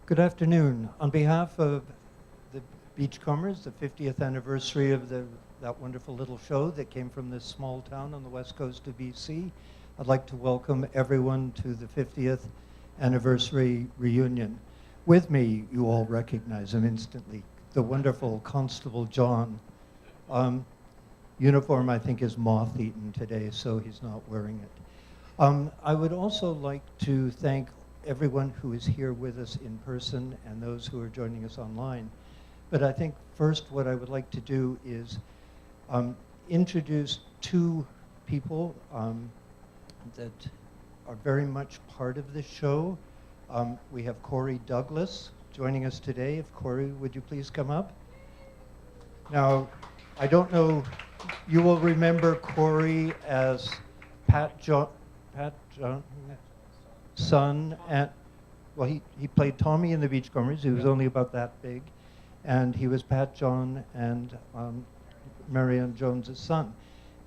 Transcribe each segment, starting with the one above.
Good afternoon. On behalf of the Beachcombers, the 50th anniversary of that wonderful little show that came from this small town on the west coast of BC, I'd like to welcome everyone to the 50th anniversary reunion. With me, you all recognize him instantly, the wonderful Constable John. Uniform, I think, is moth-eaten today, so he's not wearing it. I would also like to thank everyone who is here with us in person and those who are joining us online. But I think first what I would like to do is introduce two people that are very much part of this show. We have Corey Douglas joining us today. If Corey, would you please come up? Now, I don't know, you will remember Corey as Pat John's son, and well, he played Tommy in the Beachcombers. He was only about that big, and he was Pat John and Marianne Jones's son.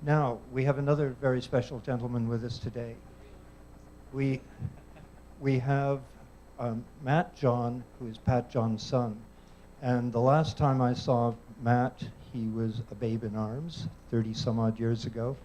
Now we have another very special gentleman with us today. We have Matt John, who is Pat John's son, and the last time I saw Matt, he was a babe in arms 30 some odd years ago.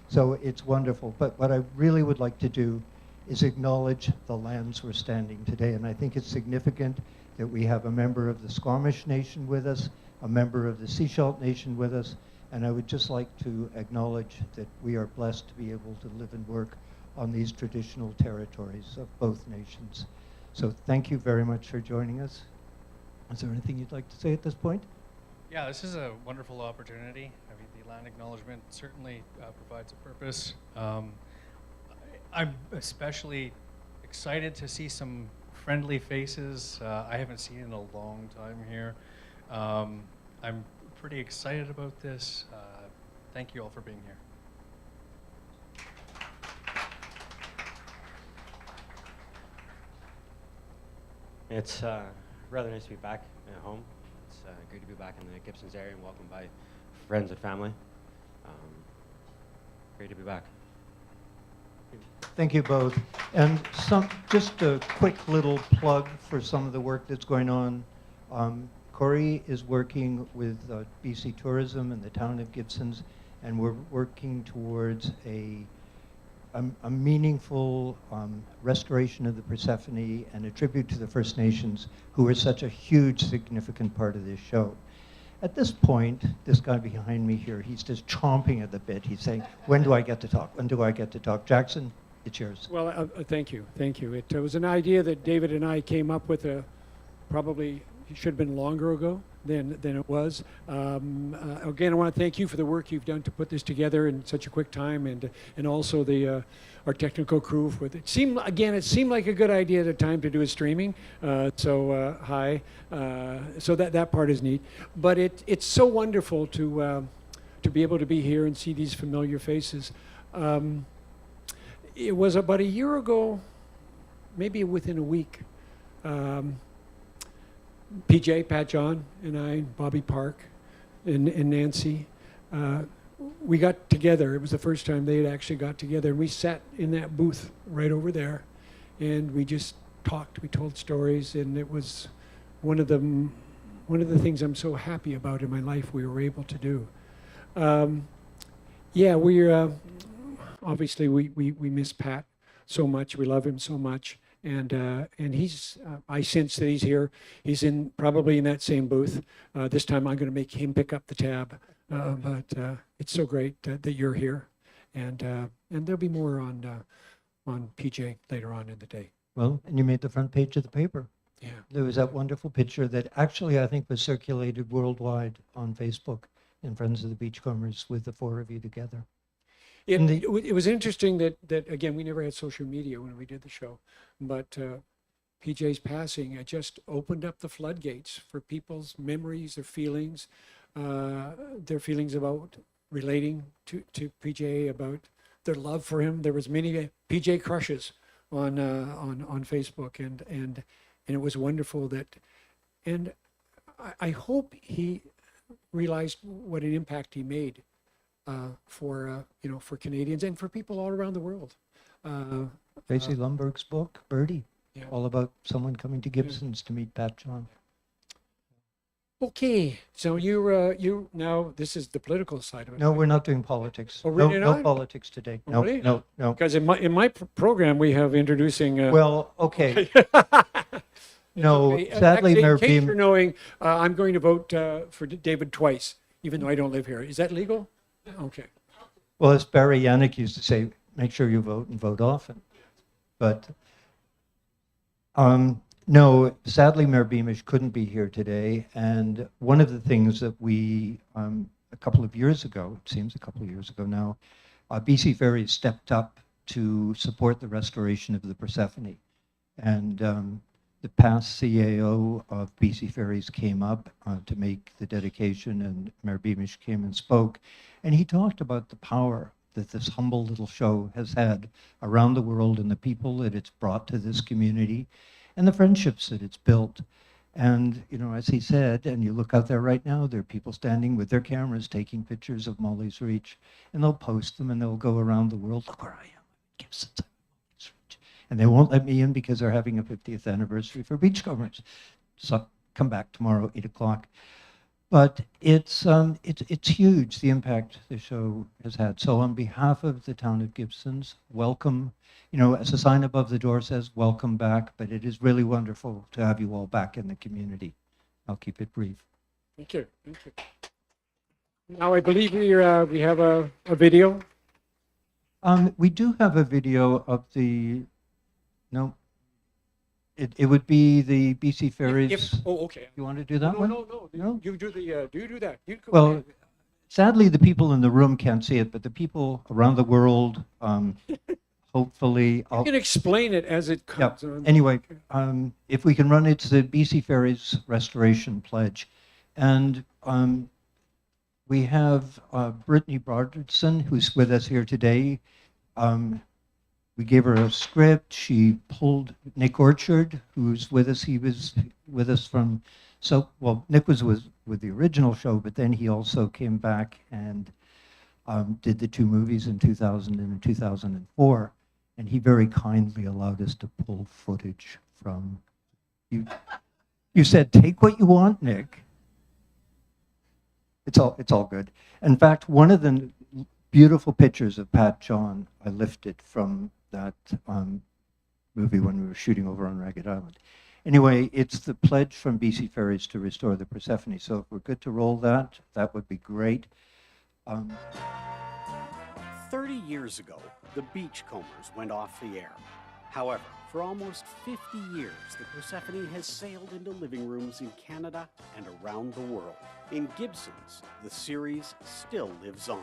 So it's wonderful. But what I really would like to do is acknowledge the lands we're standing today. And I think it's significant that we have a member of the Squamish Nation with us, a member of the Sechelt Nation with us, and I would just like to acknowledge that we are blessed to be able to live and work on these traditional territories of both nations. So thank you very much for joining us. Is there anything you'd like to say at this point? Yeah, this is a wonderful opportunity. I mean, the land acknowledgement certainly provides a purpose. I'm especially excited to see some friendly faces I haven't seen in a long time here. I'm pretty excited about this. Thank you all for being here. It's rather nice to be back at home. It's good to be back in the Gibsons area and welcome by friends and family. Great to be back. Thank you both. And just a quick little plug for some of the work that's going on. Corey is working with BC Tourism and the town of Gibsons, and we're working towards a meaningful restoration of the Persephone and a tribute to the First Nations, who are such a huge, significant part of this show. At this point, this guy behind me here, he's just chomping at the bit. He's saying, when do I get to talk? When do I get to talk? Jackson, it's yours. Well, thank you. It was an idea that David and I came up with probably should have been longer ago than it was. Again, I want to thank you for the work you've done to put this together in such a quick time, and also our technical crew. It seemed like a good idea at the time to do a streaming. Hi. So that part is neat, but it's so wonderful to be able to be here and see these familiar faces. It was about a year ago, maybe within a week. PJ, Pat John, and I, Bobby Park, and Nancy, we got together. It was the first time they had actually got together, and we sat in that booth right over there, and we just talked. We told stories, and it was one of the things I'm so happy about in my life we were able to do. We're obviously we miss Pat so much. We love him so much. And he's, I sense that he's here. He's probably in that same booth. This time I'm going to make him pick up the tab. But it's so great that you're here. And there'll be more on PJ later on in the day. Well, and you made the front page of the paper. Yeah. There was that wonderful picture that actually I think was circulated worldwide on Facebook in Friends of the Beachcombers with the four of you together. It was interesting that again, we never had social media when we did the show, but PJ's passing just opened up the floodgates for people's memories, their feelings about relating to PJ, about their love for him. There was many PJ crushes on Facebook, and it was wonderful that, and I hope he realized what an impact he made for Canadians and for people all around the world. Tracy Lundberg's book, Birdie. Yeah. all about someone coming to Gibson's to meet Pat John. Okay, so you now this is the political side of it. No, we're not doing politics. Oh, really No not? politics today. Oh, No, really? no, no. Because in my program we have introducing. Well, okay. It's No, okay. sadly, Actually, Mayor in case Beam. you're knowing, I'm going to vote for David twice, even though I don't live here. Is that legal? Okay. Well, as Barry Yannick used to say, make sure you vote and vote often. But no, sadly, Mayor Beamish couldn't be here today. And one of the things that we, a couple of years ago, it seems a couple of years ago now, BC Ferries stepped up to support the restoration of the Persephone. And the past CAO of BC Ferries came up to make the dedication, and Mayor Beamish came and spoke. And he talked about the power that this humble little show has had around the world and the people that it's brought to this community and the friendships that it's built. And, you know, as he said, and you look out there right now, there are people standing with their cameras taking pictures of Molly's Reach, and they'll post them and they'll go around the world, look where I am, Gibson's, I'm at Molly's Reach. And they won't let me in because they're having a 50th anniversary for Beachcombers. So come back tomorrow, 8 o'clock. But it's huge, the impact the show has had. So on behalf of the town of Gibson's, welcome. You know, as a sign above the door says, welcome back, but it is really wonderful to have you all back in the community. I'll keep it brief. Thank you. Thank you. Now I believe we have a video. We do have a video of the, no, it would be the BC Ferries. Oh, okay. You want to do that No, one? no. No? You do the. Do you do that? You go Well, ahead. sadly, the people in the room can't see it, but the people around the world, hopefully, You can explain it as it comes. on. Anyway, if we can run, it's the BC Ferries Restoration Pledge. And we have Brittany Broderson, who's with us here today. We gave her a script. She pulled Nick Orchard, who's with us. He was with us from, Nick was with the original show, but then he also came back and did the two movies in 2000 and 2004. And he very kindly allowed us to pull footage from you. You said, take what you want, Nick. It's all good. In fact, one of the beautiful pictures of Pat John I lifted from that movie when we were shooting over on Ragged Island. Anyway, it's the pledge from BC Ferries to restore the Persephone. So if we're good to roll that, that would be great. 30 years ago, the Beachcombers went off the air. However, for almost 50 years, the Persephone has sailed into living rooms in Canada and around the world. In Gibson's, the series still lives on.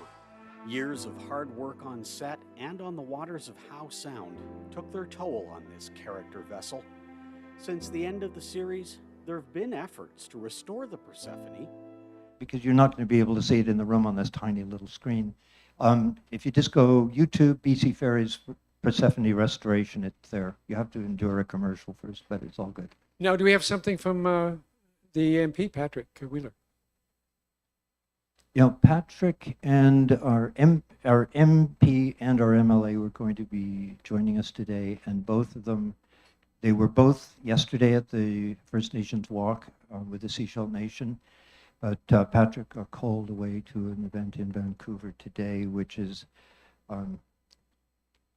Years of hard work on set and on the waters of Howe Sound took their toll on this character vessel. Since the end of the series, there have been efforts to restore the Persephone. Because you're not going to be able to see it in the room on this tiny little screen. If you just go YouTube, BC Ferries Persephone Restoration, it's there. You have to endure a commercial first, but it's all good. Now, do we have something from the MP, Patrick Wheeler? You know, Patrick and our MP and our MLA were going to be joining us today, and both of them, they were both yesterday at the First Nations Walk with the Seashell Nation, but Patrick got called away to an event in Vancouver today, which is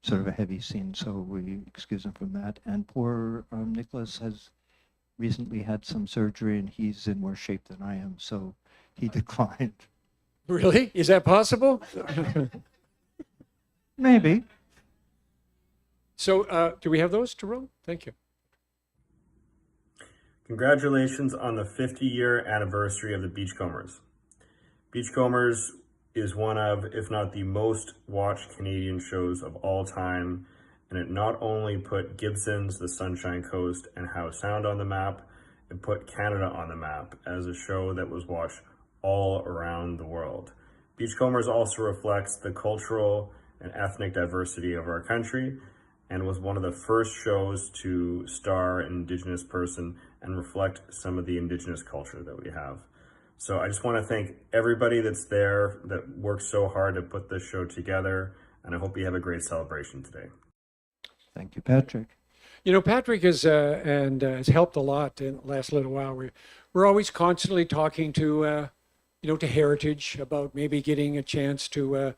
sort of a heavy scene, so we excuse him from that. And poor Nicholas has recently had some surgery, and he's in worse shape than I am, so he declined. Really? Is that possible? Maybe. So, do we have those to roll? Thank you. Congratulations on the 50-year anniversary of the Beachcombers. Beachcombers is one of, if not the most watched Canadian shows of all time, and it not only put Gibson's, the Sunshine Coast, and Howe Sound on the map, it put Canada on the map as a show that was watched all around the world. Beachcombers also reflects the cultural and ethnic diversity of our country and was one of the first shows to star an Indigenous person and reflect some of the Indigenous culture that we have. So I just want to thank everybody that's there that worked so hard to put this show together, and I hope you have a great celebration today. Thank you, Patrick. You know, Patrick has helped a lot in the last little while. We're always constantly talking to to Heritage about maybe getting a chance to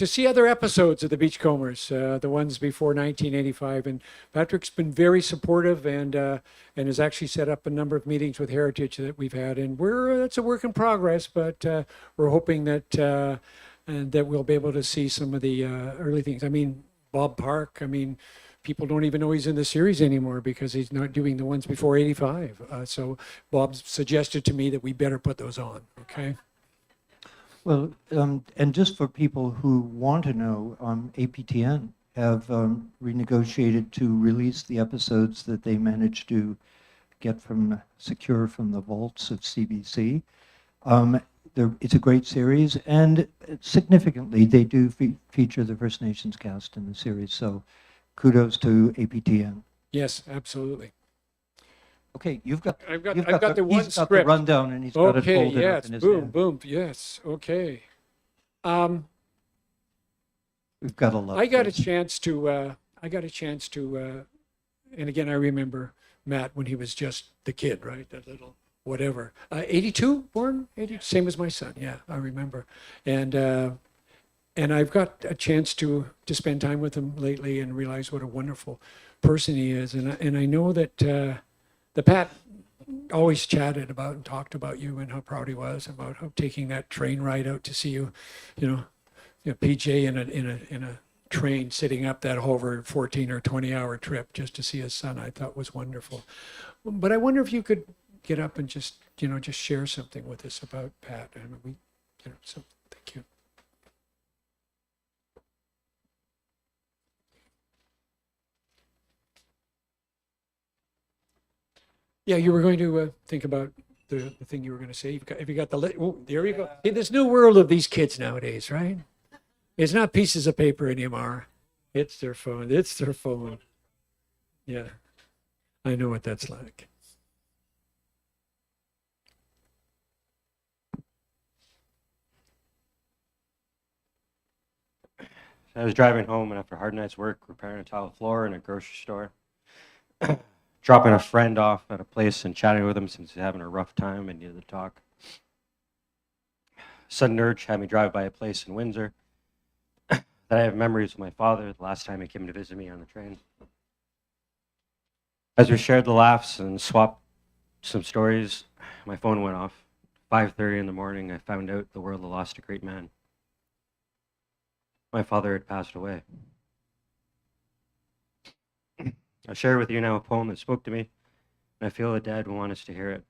see other episodes of the Beachcombers, the ones before 1985. And Patrick's been very supportive and has actually set up a number of meetings with Heritage that we've had. And that's a work in progress, but we're hoping that we'll be able to see some of the early things. I mean, Bob Park. I mean, people don't even know he's in the series anymore because he's not doing the ones before 85. So Bob suggested to me that we better put those on. Okay. Well, and just for people who want to know, APTN have renegotiated to release the episodes that they managed to get secure from the vaults of CBC. It's a great series, and significantly, they do feature the First Nations cast in the series. So, kudos to APTN. Yes, absolutely. Okay, I've got the one he's got the script. rundown, and he's got it Okay, folded up yes, in his boom, hand. boom, yes, okay. We've got a lot. I got a chance to, and again, I remember Matt when he was just the kid, right? That little whatever. 82 born, 80, same as my son. Yeah, I remember. And I've got a chance to spend time with him lately and realize what a wonderful person he is. And I know that the Pat always chatted about and talked about you and how proud he was about how taking that train ride out to see you, PJ in a train sitting up that over 14 or 20-hour trip just to see his son. I thought was wonderful. But I wonder if you could get up and just share something with us about Pat. I mean, so thank you. Yeah, you were going to think about the thing you were going to say. Have you got oh, there you go. In this new world of these kids nowadays, right? It's not pieces of paper anymore. It's their phone. It's their phone. Yeah, I know what that's like. I was driving home and after a hard night's work, repairing a tile floor in a grocery store, dropping a friend off at a place and chatting with him since he's having a rough time and needed to talk. Sudden urge had me drive by a place in Windsor that I have memories of my father the last time he came to visit me on the train. As we shared the laughs and swapped some stories, my phone went off. 5:30 in the morning, I found out the world had lost a great man. My father had passed away. I'll share with you now a poem that spoke to me, and I feel the Dad will want us to hear it.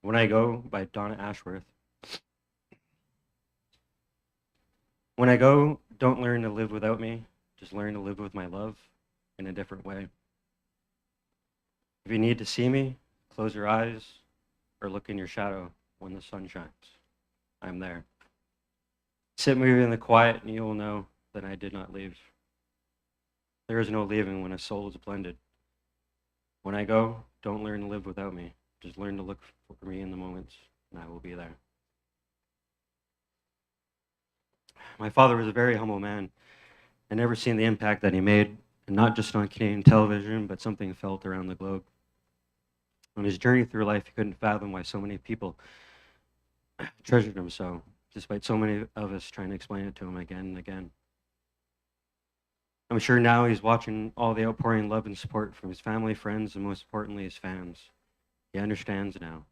When I Go by Donna Ashworth. When I go, don't learn to live without me, just learn to live with my love in a different way. If you need to see me, close your eyes or look in your shadow when the sun shines. I'm there. Sit with me in the quiet and you will know that I did not leave. There is no leaving when a soul is blended. When I go, don't learn to live without me. Just learn to look for me in the moments, and I will be there. My father was a very humble man. I never seen the impact that he made, and not just on Canadian television, but something felt around the globe. On his journey through life, he couldn't fathom why so many people treasured him so, despite so many of us trying to explain it to him again and again. I'm sure now he's watching all the outpouring love and support from his family, friends, and most importantly, his fans. He understands now.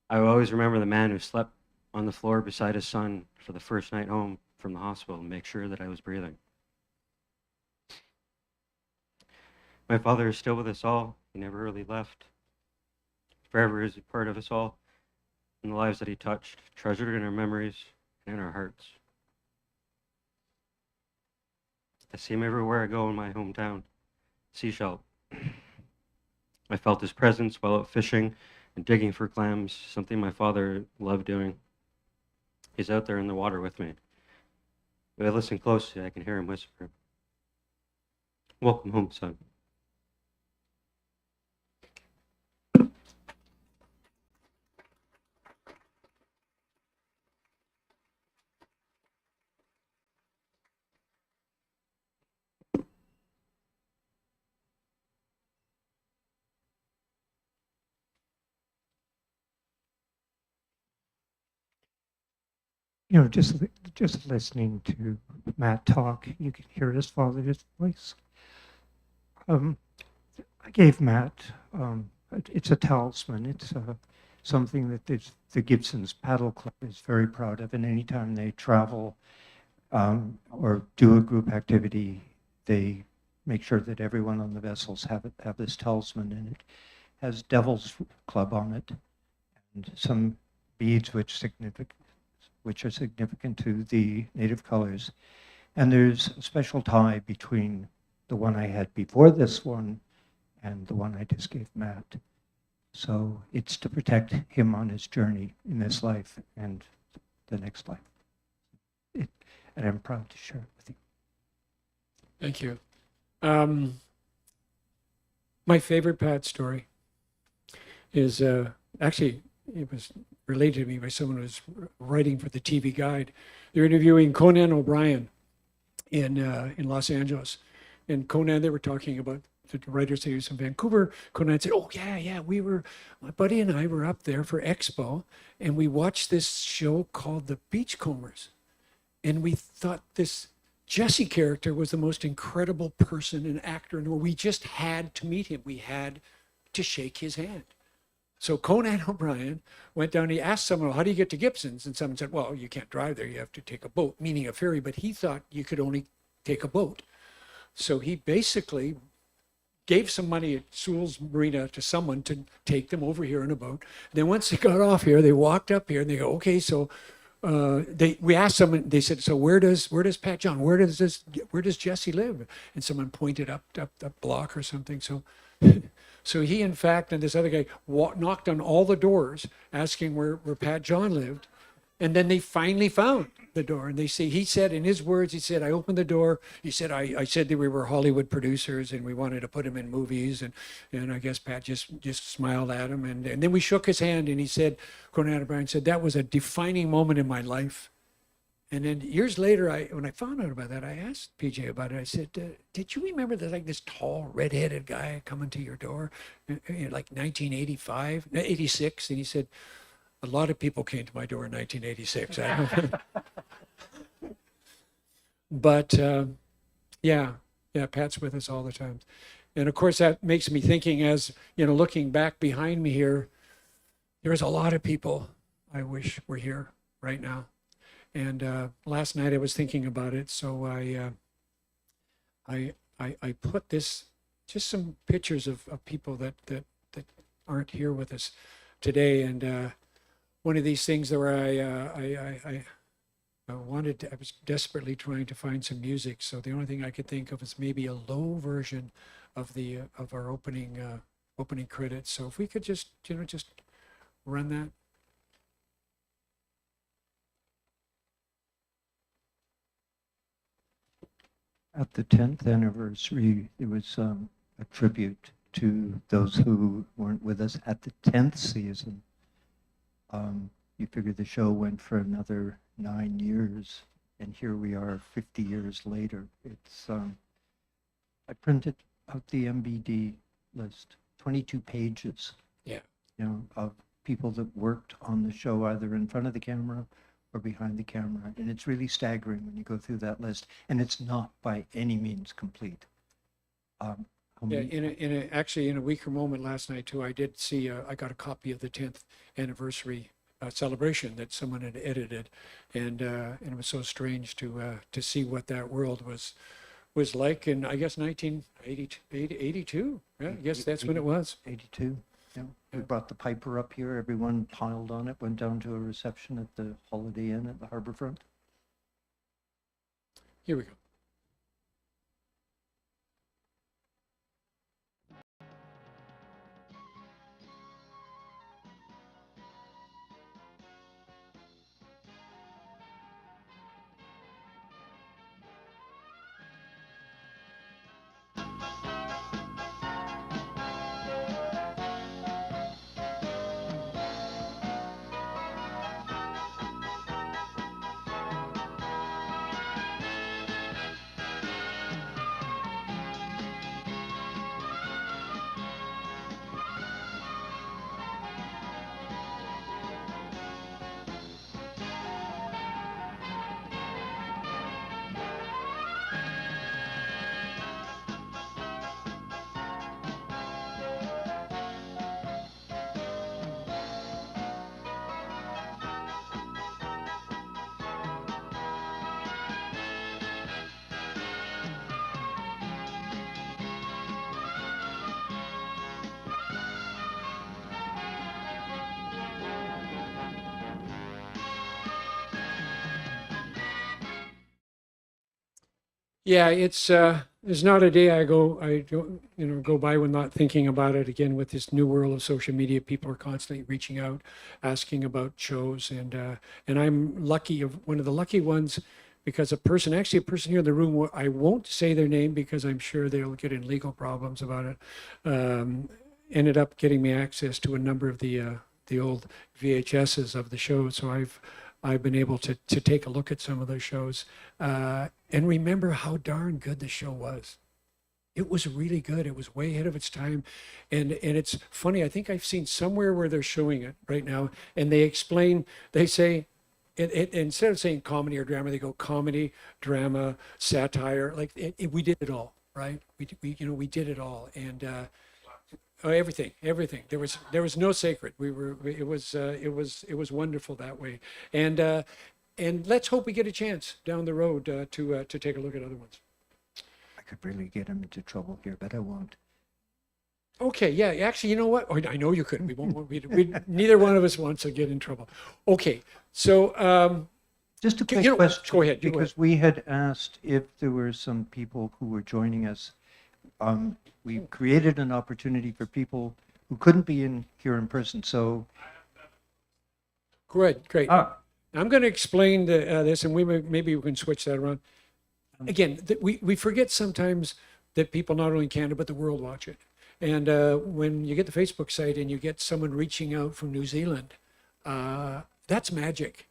I will always remember the man who slept on the floor beside his son for the first night home from the hospital and make sure that I was breathing. My father is still with us all. He never really left. Forever is a part of us all and the lives that he touched, treasured in our memories and in our hearts. I see him everywhere I go in my hometown, Seashell. I felt his presence while out fishing and digging for clams, something my father loved doing. He's out there in the water with me. If I listen closely, I can hear him whisper, "Welcome home, son." you know, just listening to Matt talk, you can hear his father's voice. Um, I gave Matt, it's a talisman. It's something that the Gibson's Paddle Club is very proud of. And anytime they travel or do a group activity, they make sure that everyone on the vessels have this talisman, and it has Devil's Club on it and some beads which are significant to the native colors. And there's a special tie between the one I had before this one and the one I just gave Matt. So it's to protect him on his journey in this life and the next life. And I'm proud to share it with you. Thank you. My favorite Pat story is actually, it was related to me by someone who was writing for the TV Guide. They're interviewing Conan O'Brien in Los Angeles. And Conan, they were talking about the writers that he was from Vancouver. Conan said, "Oh yeah, my buddy and I were up there for Expo, and we watched this show called The Beachcombers, and we thought this Jesse character was the most incredible person and actor in the world. We just had to meet him. We had to shake his hand." So Conan O'Brien went down, he asked someone, "How do you get to Gibson's?" And someone said, "Well, you can't drive there, you have to take a boat," meaning a ferry, but he thought you could only take a boat. So he basically gave some money at Sewell's Marina to someone to take them over here in a boat. Then once they got off here, they walked up here and they go, "Okay, so we asked someone, they said, "So where does Pat John, where does Jesse live?" And someone pointed up the block or something. So he, in fact, and this other guy knocked on all the doors asking where Pat John lived. And then they finally found the door. And he said, in his words, he said, "I opened the door." He said, I said that we were Hollywood producers and we wanted to put him in movies. And I guess Pat just smiled at him. And then we shook his hand and he said, Conan O'Brien said, "That was a defining moment in my life." And then years later, when I found out about that, I asked PJ about it. I said, "Did you remember that, like, this tall, red-headed guy coming to your door in like 1985, 86? And he said, "A lot of people came to my door in 1986. But yeah, Pat's with us all the time. And of course, that makes me thinking, as you know, looking back behind me here, there's a lot of people I wish were here right now. And last night I was thinking about it, so I put this, just some pictures of people that aren't here with us today. And one of these things where I was desperately trying to find some music. So the only thing I could think of is maybe a low version of our opening credits. So if we could just run that. At the 10th anniversary, there was a tribute to those who weren't with us at the 10th season. You figure the show went for another 9 years, and here we are 50 years later. It's I printed out the MBD list, 22 pages. Yeah. You know, of people that worked on the show, either in front of the camera or behind the camera. And it's really staggering when you go through that list. And it's not by any means complete. Yeah, actually in a weaker moment last night too, I did see, I got a copy of the 10th anniversary celebration that someone had edited. And it was so strange to see what that world was like in, I guess, 1982. Yeah, I guess that's when it was. 82. Yeah. We brought the Piper up here. Everyone piled on it, went down to a reception at the Holiday Inn at the Harborfront. Here we go. Yeah, it's there's not a day I don't go by when not thinking about it. Again, with this new world of social media, people are constantly reaching out, asking about shows, and I'm lucky of one of the lucky ones because actually a person here in the room, I won't say their name because I'm sure they'll get in legal problems about it. Ended up getting me access to a number of the old VHSs of the show, so I've been able to take a look at some of those shows and remember how darn good the show was. It was really good. It was way ahead of its time, and it's funny. I think I've seen somewhere where they're showing it right now, and they explain. They say, instead of saying comedy or drama, they go comedy, drama, satire. Like we did it all, right? We did it all, and oh, everything. There was no sacred. It was wonderful that way, and let's hope we get a chance down the road to take a look at other ones. I could really get him into trouble here, but I won't. Okay, yeah, actually, you know what? Oh, I know you couldn't. Neither one of us wants to get in trouble. Okay, so Just a quick you know, question. go ahead. Because we had asked if there were some people who were joining us. We created an opportunity for people who couldn't be here in person. So, Great. I'm going to explain this, and maybe we can switch that around. Again, we forget sometimes that people not only in Canada but the world watch it. And when you get the Facebook site and you get someone reaching out from New Zealand, that's magic.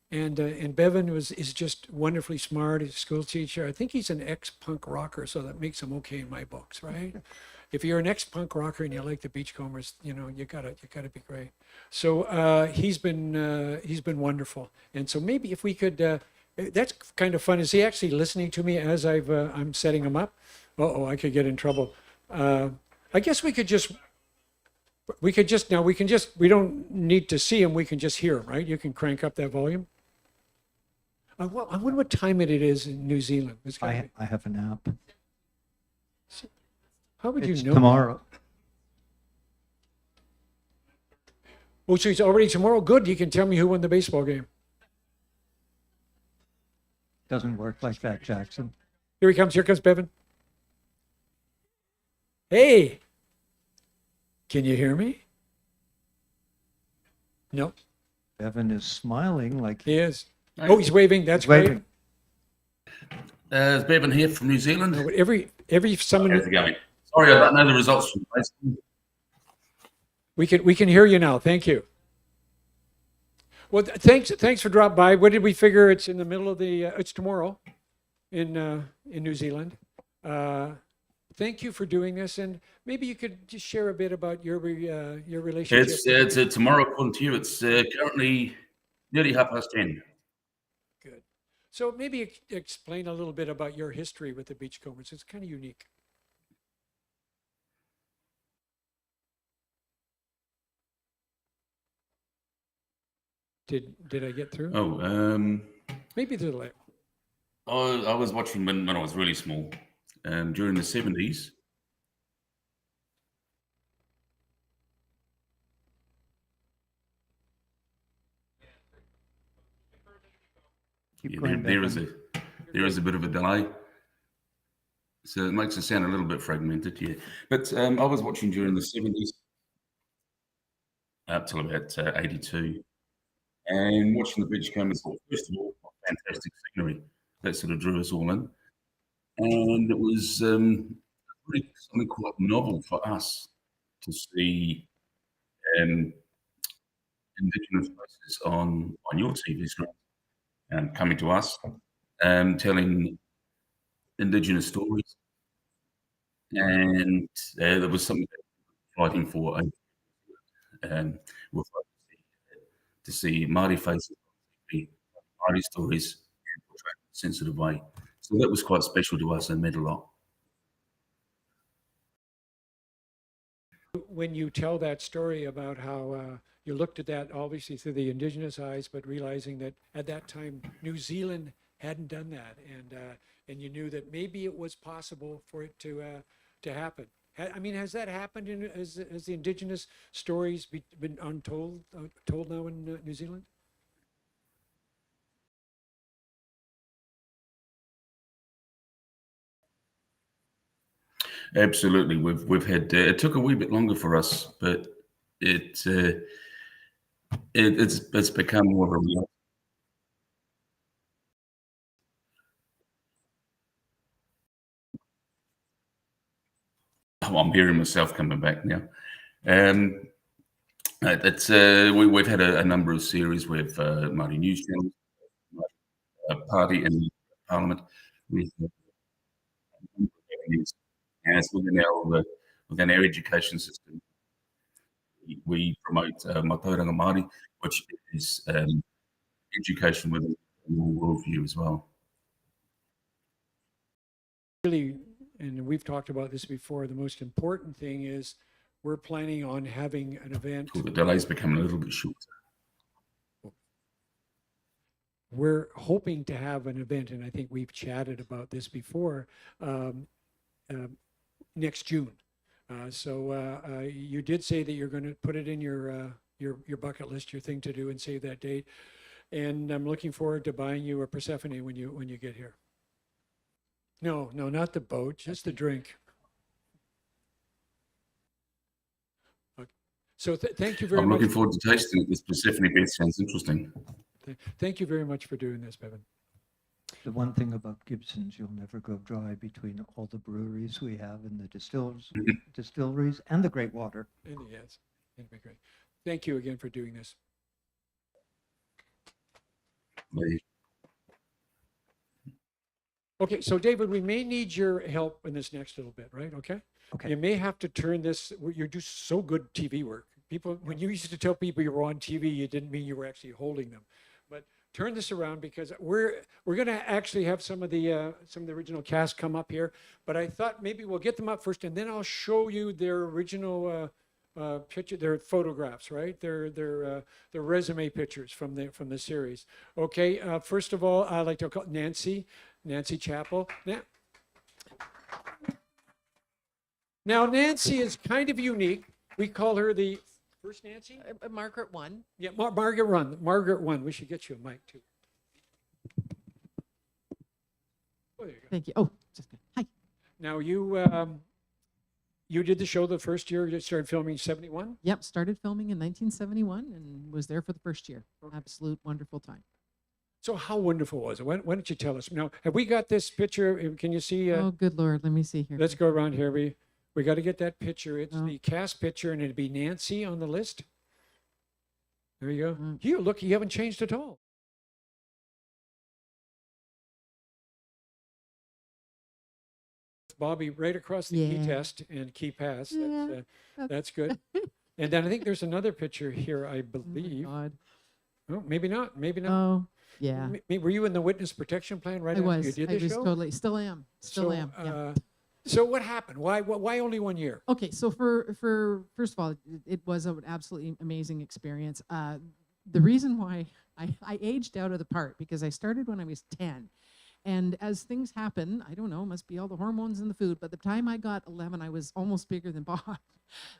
And Bevan is just wonderfully smart. He's a school teacher. I think he's an ex-punk rocker, so that makes him okay in my books, right? If you're an ex-punk rocker and you like the Beachcombers, you gotta be great. So he's been wonderful. And so maybe if we could, that's kind of fun. Is he actually listening to me as I'm setting him up? I could get in trouble. I guess we don't need to see him. We can just hear him, right? You can crank up that volume. Well, I wonder what time it is in New Zealand. I have an app. How would It's you know? tomorrow. Oh, so it's already tomorrow. Good. You can tell me who won the baseball game. Doesn't work like that, Jackson. Here he comes. Here comes Bevan. Hey, can you hear me? No, Bevan is smiling like he is. Oh, he's waving. That's he's waving. great. It's Bevan here from New Zealand. No, but every someone How's it going? Sorry, I don't know the results from baseball. we can hear you now. Thank you. Well, thanks for dropping by. What did we figure? It's in the middle of the. It's tomorrow, in New Zealand. Thank you for doing this, and maybe you could just share a bit about your relationship. It's tomorrow according to you. It's currently nearly 10:30. Good. So maybe explain a little bit about your history with the Beachcombers. It's kind of unique. Did I get through? Maybe the delay. I was watching when I was really small, during the 70s. Keep going, There Bevan. is a bit of a delay, so it makes it sound a little bit fragmented. Yeah, but I was watching during the 70s up till about 82, and watching the Beachcombers. First of all, fantastic scenery that sort of drew us all in, and it was really something quite novel for us to see Indigenous faces on your TV screen coming to us, telling Indigenous stories, and there was something that we were fighting for. We're fighting to see Māori faces, Māori stories, and portrayed in a sensitive way. So that was quite special to us and meant a lot. When you tell that story about how you looked at that obviously through the Indigenous eyes, but realizing that at that time New Zealand hadn't done that, and you knew that maybe it was possible for it to happen. I mean, has that happened? Has the Indigenous stories been told now in New Zealand? Absolutely. We've had it took a wee bit longer for us, but it's become more of a reality. Oh, I'm hearing myself coming back now. Um, it's we've had a number of series with Māori News Channel, Party in Parliament. We've had a number of avenues, and it's within our education system. We promote Mātauranga Māori, which is education with a worldview as well. Really, and we've talked about this before, the most important thing is we're planning on having an event. So the delay's becoming a little bit shorter. We're hoping to have an event, and I think we've chatted about this before, next June. You did say that you're going to put it in your bucket list, your thing to do, and save that date. And I'm looking forward to buying you a Persephone when you get here. No, not the boat, just the drink. Okay. So thank you very much. I'm looking forward to tasting it. This Persephone beer sounds interesting. Thank you very much for doing this, Bevan. The one thing about Gibson's, you'll never go dry between all the breweries we have and the distilleries and the great water. Yes, it'd be great. Thank you again for doing this. Okay, so David, we may need your help in this next little bit, right? Okay. Okay. You may have to turn this. You do so good TV work. People, when you used to tell people you were on TV, you didn't mean you were actually holding them. But turn this around because we're going to actually have some of the original cast come up here. But I thought maybe we'll get them up first, and then I'll show you their original picture, their photographs, right? Their resume pictures from the series. Okay. First of all, I'd like to call Nancy Chappell. Now Nancy is kind of unique. We call her the first Nancy? Margaret one. Yeah, Margaret one. We should get you a mic too. Oh, there you go. Thank you. Oh, just hi. Now you did the show the first year. You started filming in 71? Yep, started filming in 1971 and was there for the first year. Absolute wonderful time. So how wonderful was it? Why don't you tell us? Now, have we got this picture? Can you see? Oh, good Lord. Let me see here. Let's go around here. We got to get that picture. It's the cast picture, and it'd be Nancy on the list. There you go. You look, you haven't changed at all. Bobby right across the key test and key pass. That's good. And then I think there's another picture here, I believe. Oh, my God. Oh, maybe not. Maybe not. Oh, yeah. Were you in the witness protection plan right I after was. you did I this was show? totally. Still am. Still am. Yeah. So what happened? Why only 1 year? Okay, so for first of all, it was an absolutely amazing experience. The reason why I aged out of the part because I started when I was 10. And as things happen, I don't know, must be all the hormones in the food, but the time I got 11, I was almost bigger than Bob.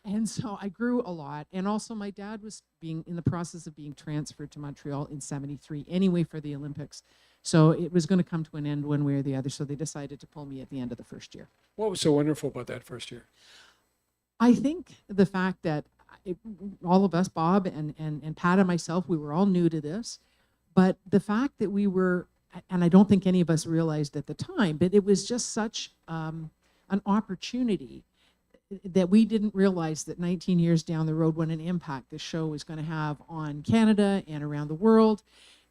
And so I grew a lot. And also my dad was being in the process of being transferred to Montreal in 73 anyway for the Olympics. So it was going to come to an end one way or the other. So they decided to pull me at the end of the first year. What was so wonderful about that first year? I think the fact that all of us, Bob and Pat and myself, we were all new to this. But the fact that we were, and I don't think any of us realized at the time, but it was just such an opportunity that we didn't realize that 19 years down the road what an impact this show was going to have on Canada and around the world.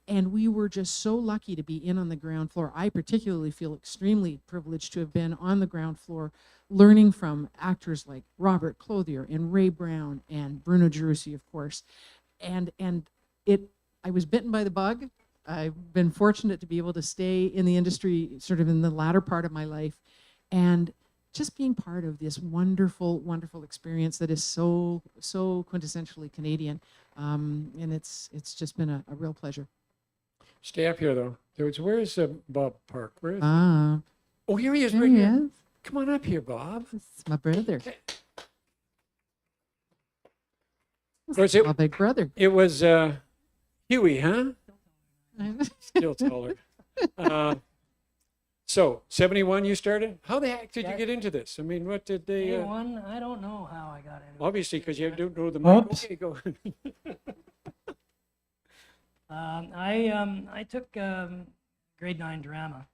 And we were just so lucky to be in on the ground floor. I particularly feel extremely privileged to have been on the ground floor learning from actors like Robert Clothier and Ray Brown and Bruno Gerussi, of course. And I was bitten by the bug. I've been fortunate to be able to stay in the industry sort of in the latter part of my life. And just being part of this wonderful, wonderful experience that is so quintessentially Canadian. And it's just been a real pleasure. Stay up here, though. Where is Bob Park? Where is Bob. Oh, here he is, There right he here. is. Come on up here, Bob. It's my brother. Was it, My big brother. it was Huey, huh? Still taller. So, 71 you started? How the heck did you Yeah. get into this? I mean, what did they... A1, I don't know how I got into it. obviously, because you don't know the mic. Oops. Okay, go. I took grade 9 drama,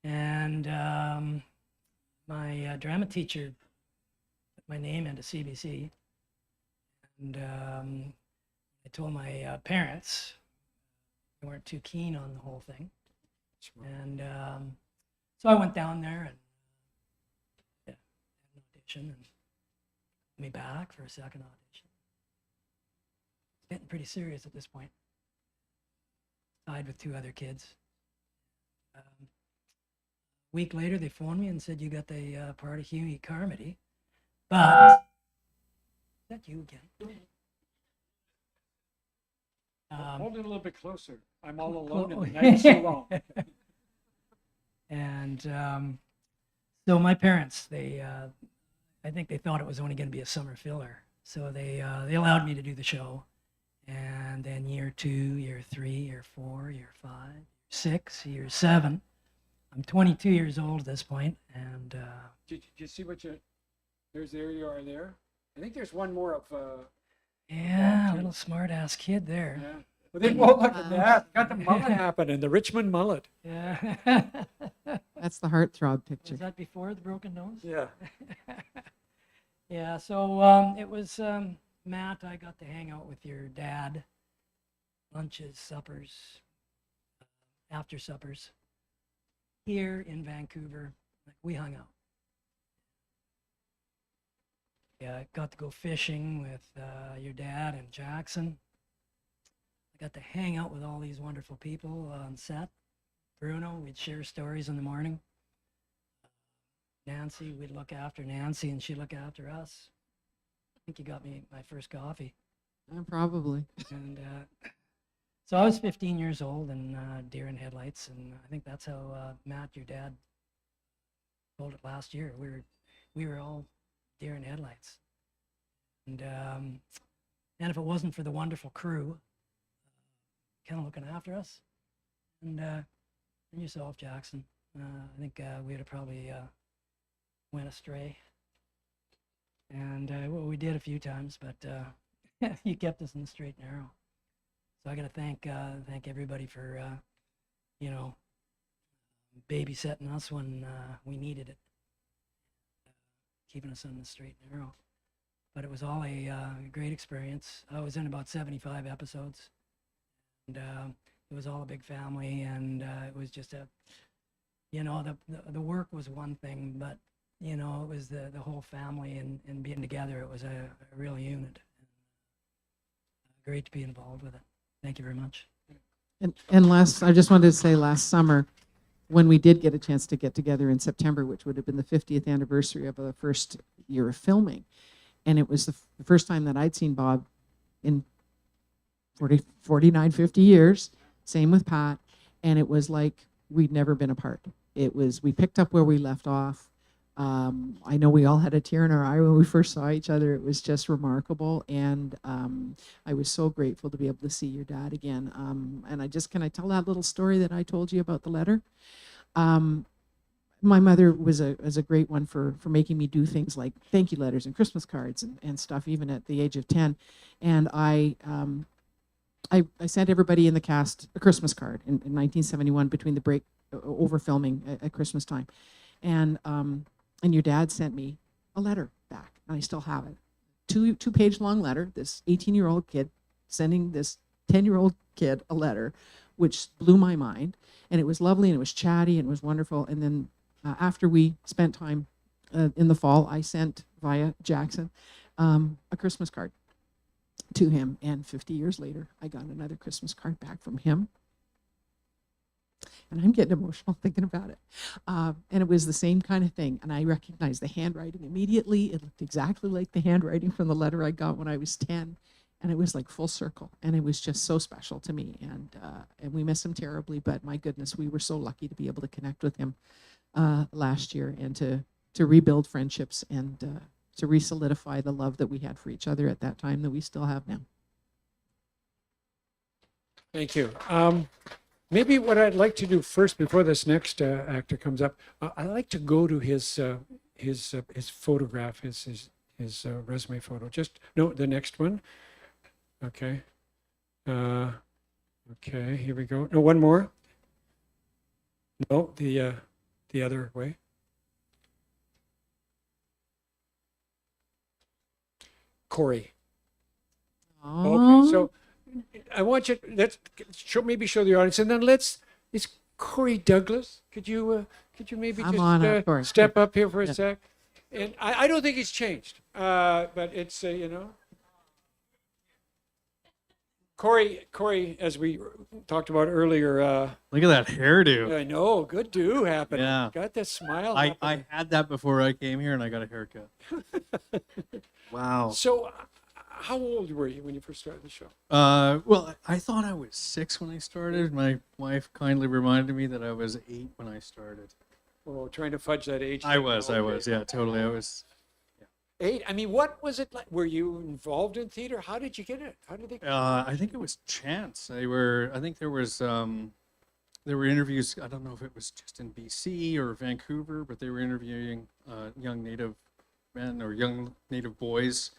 and my drama teacher put my name into CBC, and I told my parents. They weren't too keen on the whole thing, and so I went down there and had an audition, and me back for a second audition. It's getting pretty serious at this point. Tied with 2 other kids. A week later, they phoned me and said, "You got the part of Hughie Carmody, but..." Is that you again? Hold it a little bit closer. I'm all Clo- alone clo- and the night's so long. And so my parents, I think they thought it was only going to be a summer filler. So they allowed me to do the show. And then year 2, year 3, year 4, year 5, 6, year 7. I'm 22 years old at this point, and Did you see what you... There you are there. I think there's one more of... yeah, too. little smart-ass kid there. yeah. Well, they won't look at that. Got the mullet happening, the Richmond mullet. Yeah. That's the heartthrob picture. Was that before the broken nose? Yeah. Yeah, so it was Matt, I got to hang out with your dad, lunches, suppers, after suppers, here in Vancouver. Like, we hung out. Yeah, I got to go fishing with your dad and Jackson. I got to hang out with all these wonderful people on set. Bruno, we'd share stories in the morning. Nancy, we'd look after Nancy and she'd look after us. I think you got me my first coffee. Probably. And so I was 15 years old and deer in headlights, and I think that's how Matt, your dad, told it last year. We were all deer in headlights. And if it wasn't for the wonderful crew kind of looking after us, and yourself, Jackson, I think we'd have probably went astray. And well, we did a few times, but you kept us in the straight and narrow. So I got to thank everybody for babysitting us when we needed it, keeping us on the straight and narrow. But it was all a great experience. I was in about 75 episodes, and it was all a big family, and it was just the work was one thing, but it was the whole family and being together. It was a real unit. Great to be involved with it. Thank you very much. And I just wanted to say last summer, when we did get a chance to get together in September, which would have been the 50th anniversary of the first year of filming, and it was the first time that I'd seen Bob in 49, 50 years, same with Pat, and it was like we'd never been apart. We picked up where we left off. I know we all had a tear in our eye when we first saw each other. It was just remarkable, and I was so grateful to be able to see your dad again. And can I tell that little story that I told you about the letter? My mother was a great one for making me do things like thank you letters and Christmas cards and stuff, even at the age of 10. And I sent everybody in the cast a Christmas card in 1971 between the break over filming at Christmas time. And your dad sent me a letter back, and I still have it. Two-page long letter, this 18-year-old kid sending this 10-year-old kid a letter, which blew my mind. And it was lovely, and it was chatty, and it was wonderful. And then after we spent time in the fall, I sent via Jackson a Christmas card to him. And 50 years later, I got another Christmas card back from him. And I'm getting emotional thinking about it. And it was the same kind of thing. And I recognized the handwriting immediately. It looked exactly like the handwriting from the letter I got when I was 10. And it was like full circle. And it was just so special to me. And we miss him terribly. But my goodness, we were so lucky to be able to connect with him last year and to rebuild friendships and to re-solidify the love that we had for each other at that time that we still have now. Thank you. Maybe what I'd like to do first, before this next actor comes up, I'd like to go to his photograph, his resume photo. Just no, the next one. Okay. Okay. Here we go. No, one more. No, the other way. Corey. Oh, Okay, so I want you. Let's maybe show the audience, and then Is Corey Douglas? Could you maybe Come just on up, Corey. step up here for a Yeah. sec? And I don't think he's changed, but it's you know. Corey, as we talked about earlier, Look at that hairdo. I know, good do happening. Yeah. Got that smile. I happening. had that before I came here and I got a haircut. Wow. So, how old were you when you first started the show? Well, I thought I was 6 when I started. My wife kindly reminded me that I was 8 when I started. Oh, trying to fudge that age. I thing. was, Okay. yeah, totally. I was. 8. I mean, what was it like? Were you involved in theater? How did you get it? How did they? I think it was chance. I think there were interviews. I don't know if it was just in BC or Vancouver, but they were interviewing young Native men or young Native boys.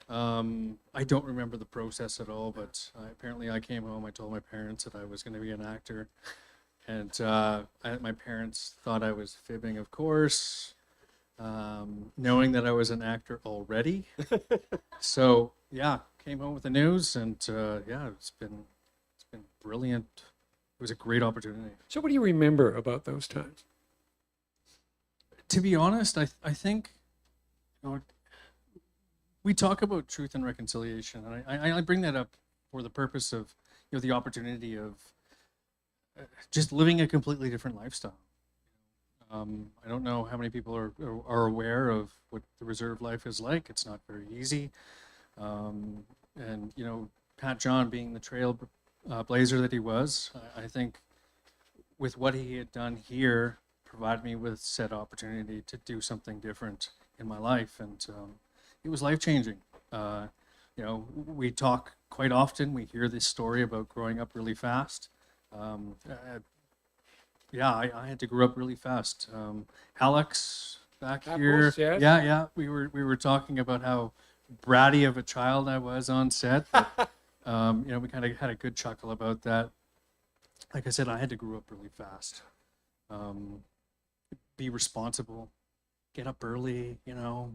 I don't remember the process at all, but apparently I came home. I told my parents that I was going to be an actor, and my parents thought I was fibbing, of course, knowing that I was an actor already. So yeah, came home with the news, and yeah, it's been brilliant. It was a great opportunity. So, what do you remember about those times? To be honest, I think, you know, we talk about truth and reconciliation, and I bring that up for the purpose of, you know, the opportunity of just living a completely different lifestyle. I don't know how many people are aware of what the reserve life is like. It's not very easy, and you know, Pat John being the trail blazer that he was, I think with what he had done here, provided me with said opportunity to do something different in my life, and it was life changing. You know, we talk quite often. We hear this story about growing up really fast. Yeah, I had to grow up really fast. Alex back here, Apples, yes. yeah, we were talking about how bratty of a child I was on set. But, you know, we kind of had a good chuckle about that. Like I said, I had to grow up really fast. Be responsible, get up early. You know,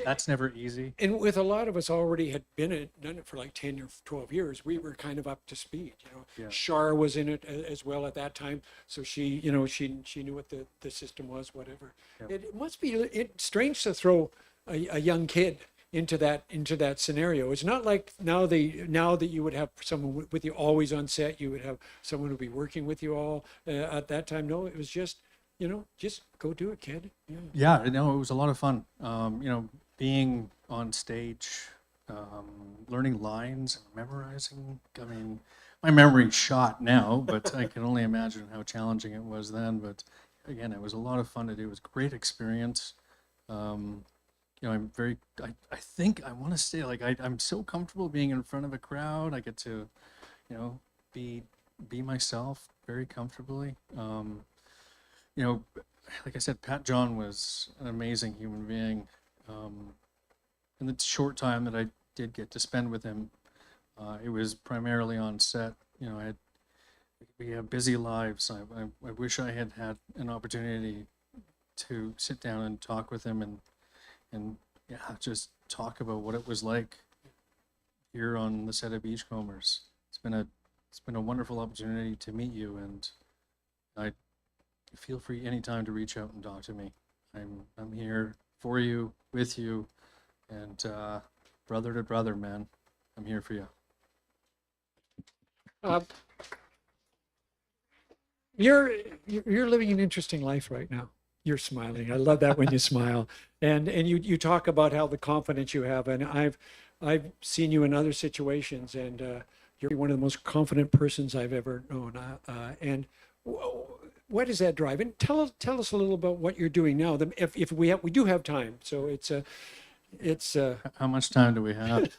that's never easy. And with a lot of us already had done it for like 10 or 12 years, we were kind of up to speed, you know. Yeah. Shar was in it as well at that time. So she, you know, she knew what the system was, whatever. Yeah. It must be strange to throw a young kid into that scenario. It's not like now that you would have someone with you always on set, you would have someone who would be working with you all at that time. No, it was just, you know, just go do it, kid. Yeah. Yeah, no, it was a lot of fun. You know, being on stage, learning lines and memorizing. I mean, my memory's shot now, but I can only imagine how challenging it was then. But again, it was a lot of fun to do. It was a great experience. You know, I think I want to say, like, I'm so comfortable being in front of a crowd. I get to, you know, be myself very comfortably. You know, like I said, Pat John was an amazing human being. In the short time that I did get to spend with him, it was primarily on set. You know, we have busy lives. I wish I had had an opportunity to sit down and talk with him and yeah, just talk about what it was like here on the set of Beachcombers. It's been a wonderful opportunity to meet you, and I feel free anytime to reach out and talk to me. I'm here for you, with you, and brother to brother, man. I'm here for you. You're living an interesting life right now. You're smiling. I love that when you smile, and you talk about how the confidence you have, and I've seen you in other situations, and you're one of the most confident persons I've ever known. And what is that drive? And tell us a little about what you're doing now. If we do have time, so it's How much time do we have?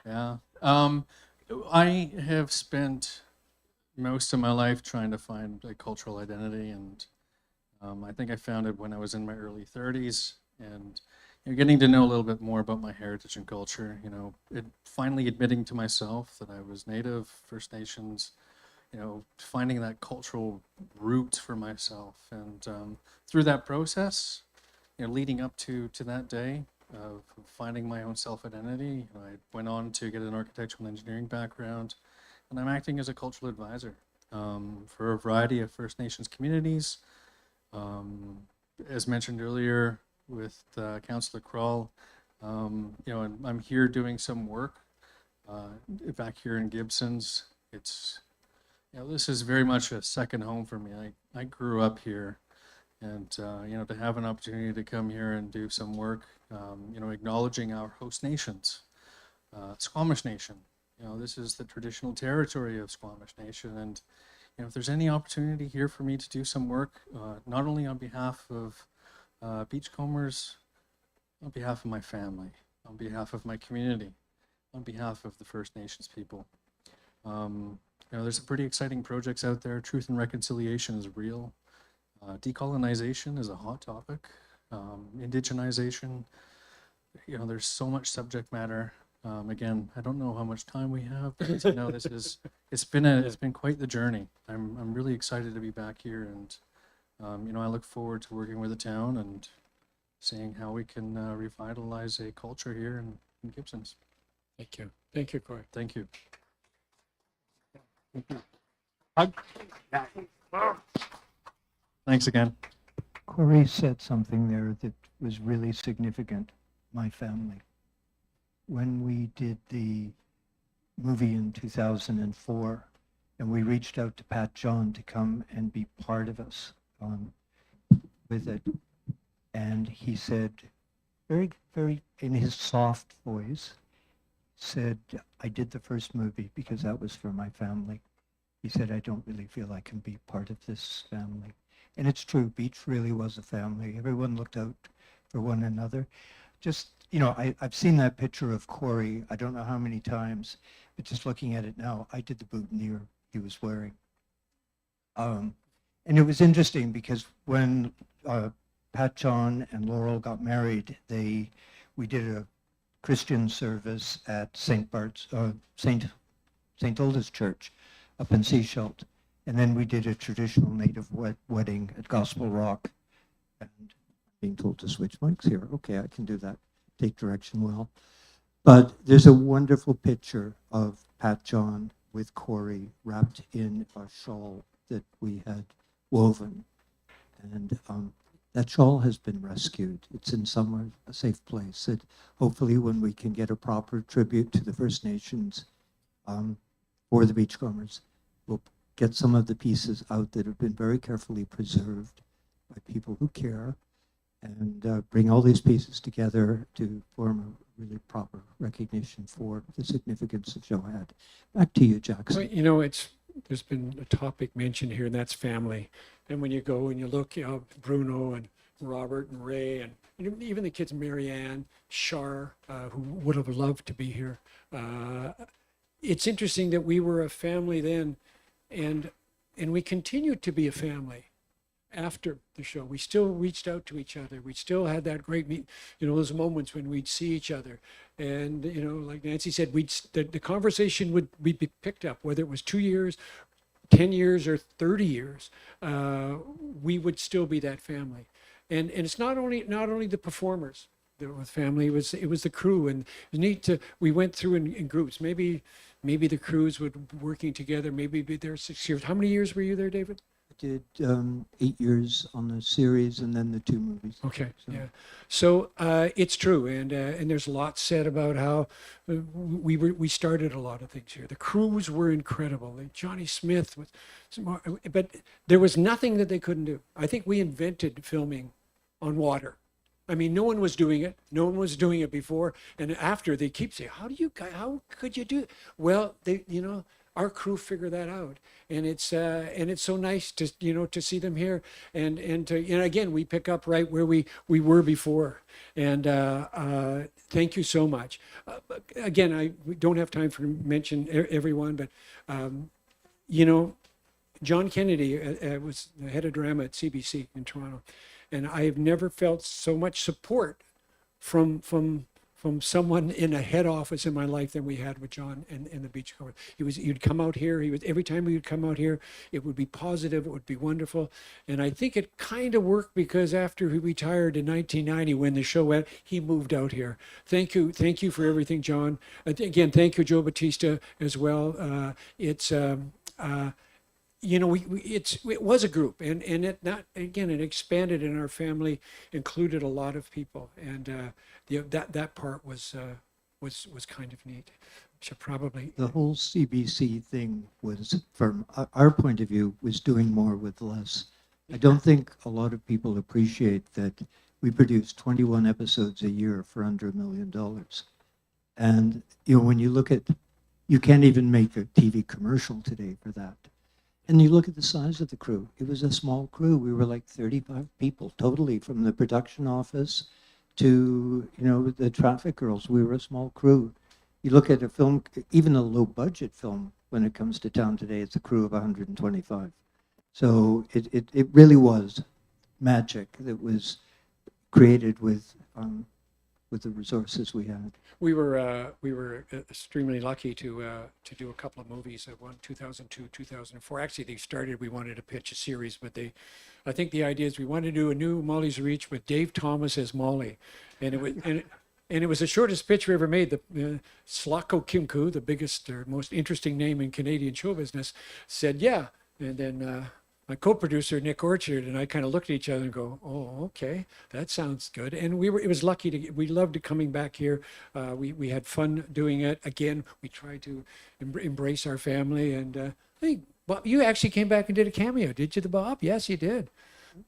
Yeah. I have spent, most of my life trying to find a cultural identity, and I think I found it when I was in my early 30s, and getting to know a little bit more about my heritage and culture. Finally admitting to myself that I was Native, First Nations. Finding that cultural root for myself, and through that process, leading up to that day of finding my own self-identity, I went on to get an architectural engineering background, and I'm acting as a cultural advisor for a variety of First Nations communities. As mentioned earlier with Councillor Kroll, and I'm here doing some work back here in Gibson's. This is very much a second home for me. I grew up here, and to have an opportunity to come here and do some work, acknowledging our host nations, Squamish Nation. This is the traditional territory of Squamish Nation, and if there's any opportunity here for me to do some work, not only on behalf of Beachcombers, on behalf of my family, on behalf of my community, on behalf of the First Nations people. There's some pretty exciting projects out there. Truth and reconciliation is real. Decolonization is a hot topic. Indigenization, there's so much subject matter. Again, I don't know how much time we have, but it's been quite the journey. I'm really excited to be back here, and I look forward to working with the town and seeing how we can revitalize a culture here in Gibson's. Thank you. Thank you, Corey. Thank you. Thanks again. Corey said something there that was really significant. My family. When we did the movie in 2004, and we reached out to Pat John to come and be part of us with it, and he said, very, very in his soft voice, said, I did the first movie because that was for my family. He said, I don't really feel I can be part of this family. And it's true, Beach really was a family. Everyone looked out for one another. Just, I've seen that picture of Corey, I don't know how many times, but just looking at it now, I did the boutonniere he was wearing. And it was interesting because when Pat John and Laurel got married, we did a Christian service at St. Hilda's Church up in Seashelt. And then we did a traditional Native wedding at Gospel Rock. And being told to switch mics here. Okay, I can do that. Take direction well. But there's a wonderful picture of Pat John with Corey wrapped in a shawl that we had woven. And that shawl has been rescued. It's in somewhere, a safe place. That hopefully when we can get a proper tribute to the First Nations for the Beachcombers, we'll get some of the pieces out that have been very carefully preserved by people who care, and bring all these pieces together to form a really proper recognition for the significance of Joad. Back to you, Jackson. Well, there's been a topic mentioned here, and that's family. And when you go and you look, Bruno and Robert and Ray, and even the kids, Marianne, Shar, who would have loved to be here. It's interesting that we were a family then, and we continued to be a family after the show. We still reached out to each other. We still had that great those moments when we'd see each other. And, like Nancy said, the conversation would be picked up, whether it was 2 years, 10 years, or 30 years, we would still be that family. And it's not only the performers that were family, it was the crew. And it was neat we went through in groups. Maybe the crews would working together, maybe be there 6 years. How many years were you there, David? I did 8 years on the series and then the 2 movies. Okay, so. Yeah. So it's true, and there's lots said about how we started a lot of things here. The crews were incredible. Like Johnny Smith was, but there was nothing that they couldn't do. I think we invented filming on water. I mean, no one was doing it. No one was doing it before. And after, they keep saying, how could you do it? Well, our crew figured that out. And it's so nice to, to see them here. And again, we pick up right where we were before. And thank you so much. Again, we don't have time for mention everyone, but, John Kennedy was the head of drama at CBC in Toronto, and I have never felt so much support from someone in a head office in my life than we had with John and the Beachcombers. You'd come out here. Every time we would come out here, it would be positive. It would be wonderful. And I think it kind of worked because after he retired in 1990, when the show went, he moved out here. Thank you for everything, John. Again, thank you, Joe Batista, as well. It was a group, and it expanded, and our family included a lot of people, and that part was kind of neat. Should probably The whole CBC thing was, from our point of view, was doing more with less. I don't think a lot of people appreciate that we produced 21 episodes a year for under $1 million. And when you look at, you can't even make a TV commercial today for that. And you look at the size of the crew. It was a small crew. We were like 35 people totally, from the production office to, the traffic girls. We were a small crew. You look at a film, even a low budget film, when it comes to town today, it's a crew of 125. So it really was magic that was created with the resources we had. We were extremely lucky to do a couple of movies. One 2002, 2004. Actually, we wanted to pitch a series, but I think the idea is we wanted to do a new Molly's Reach with Dave Thomas as Molly, and it was the shortest pitch we ever made. The Slako Kimku, the biggest or most interesting name in Canadian show business, said yeah, and then my co-producer Nick Orchard and I kind of looked at each other and go, oh, okay, that sounds good. And we loved coming back here. We had fun doing it. Again, we tried to embrace our family. And I think, Bob, you actually came back and did a cameo, did you, Bob? Yes, you did.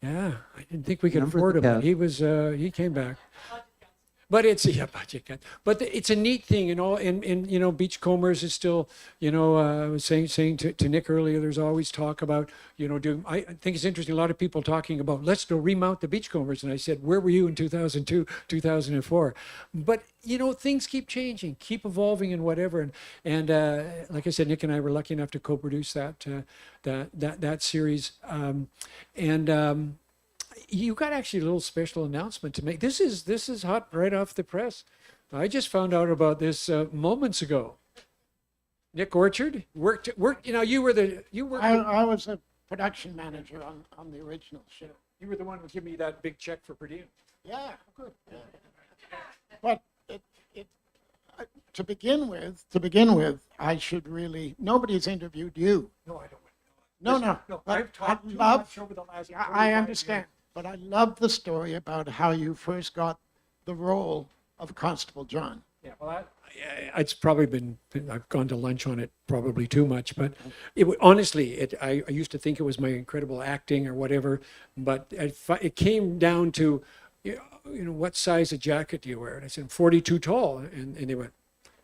Yeah, I didn't think we could afford him, but he came back. But it's budget cut. But it's a neat thing, and Beachcombers is still, I was saying to Nick earlier, there's always talk about, doing. I think it's interesting. A lot of people talking about let's go remount the Beachcombers, and I said, where were you in 2002, 2004? But things keep changing, keep evolving, and whatever. And like I said, Nick and I were lucky enough to co-produce that series, you got actually a little special announcement to make. This is hot right off the press. I just found out about this moments ago. Nick Orchard worked. You worked. I was a production manager on the original show. You were the one who gave me that big check for per diem. Yeah, good. Yeah. But to begin with, I should really. Nobody's interviewed you. No, I don't. No. I've talked too much over the last. I understand. But I love the story about how you first got the role of Constable John. Yeah, well, it's probably been, I've gone to lunch on it probably too much, but honestly, I used to think it was my incredible acting or whatever, but it came down to, what size of jacket do you wear? And I said, I'm 42 tall. And they went,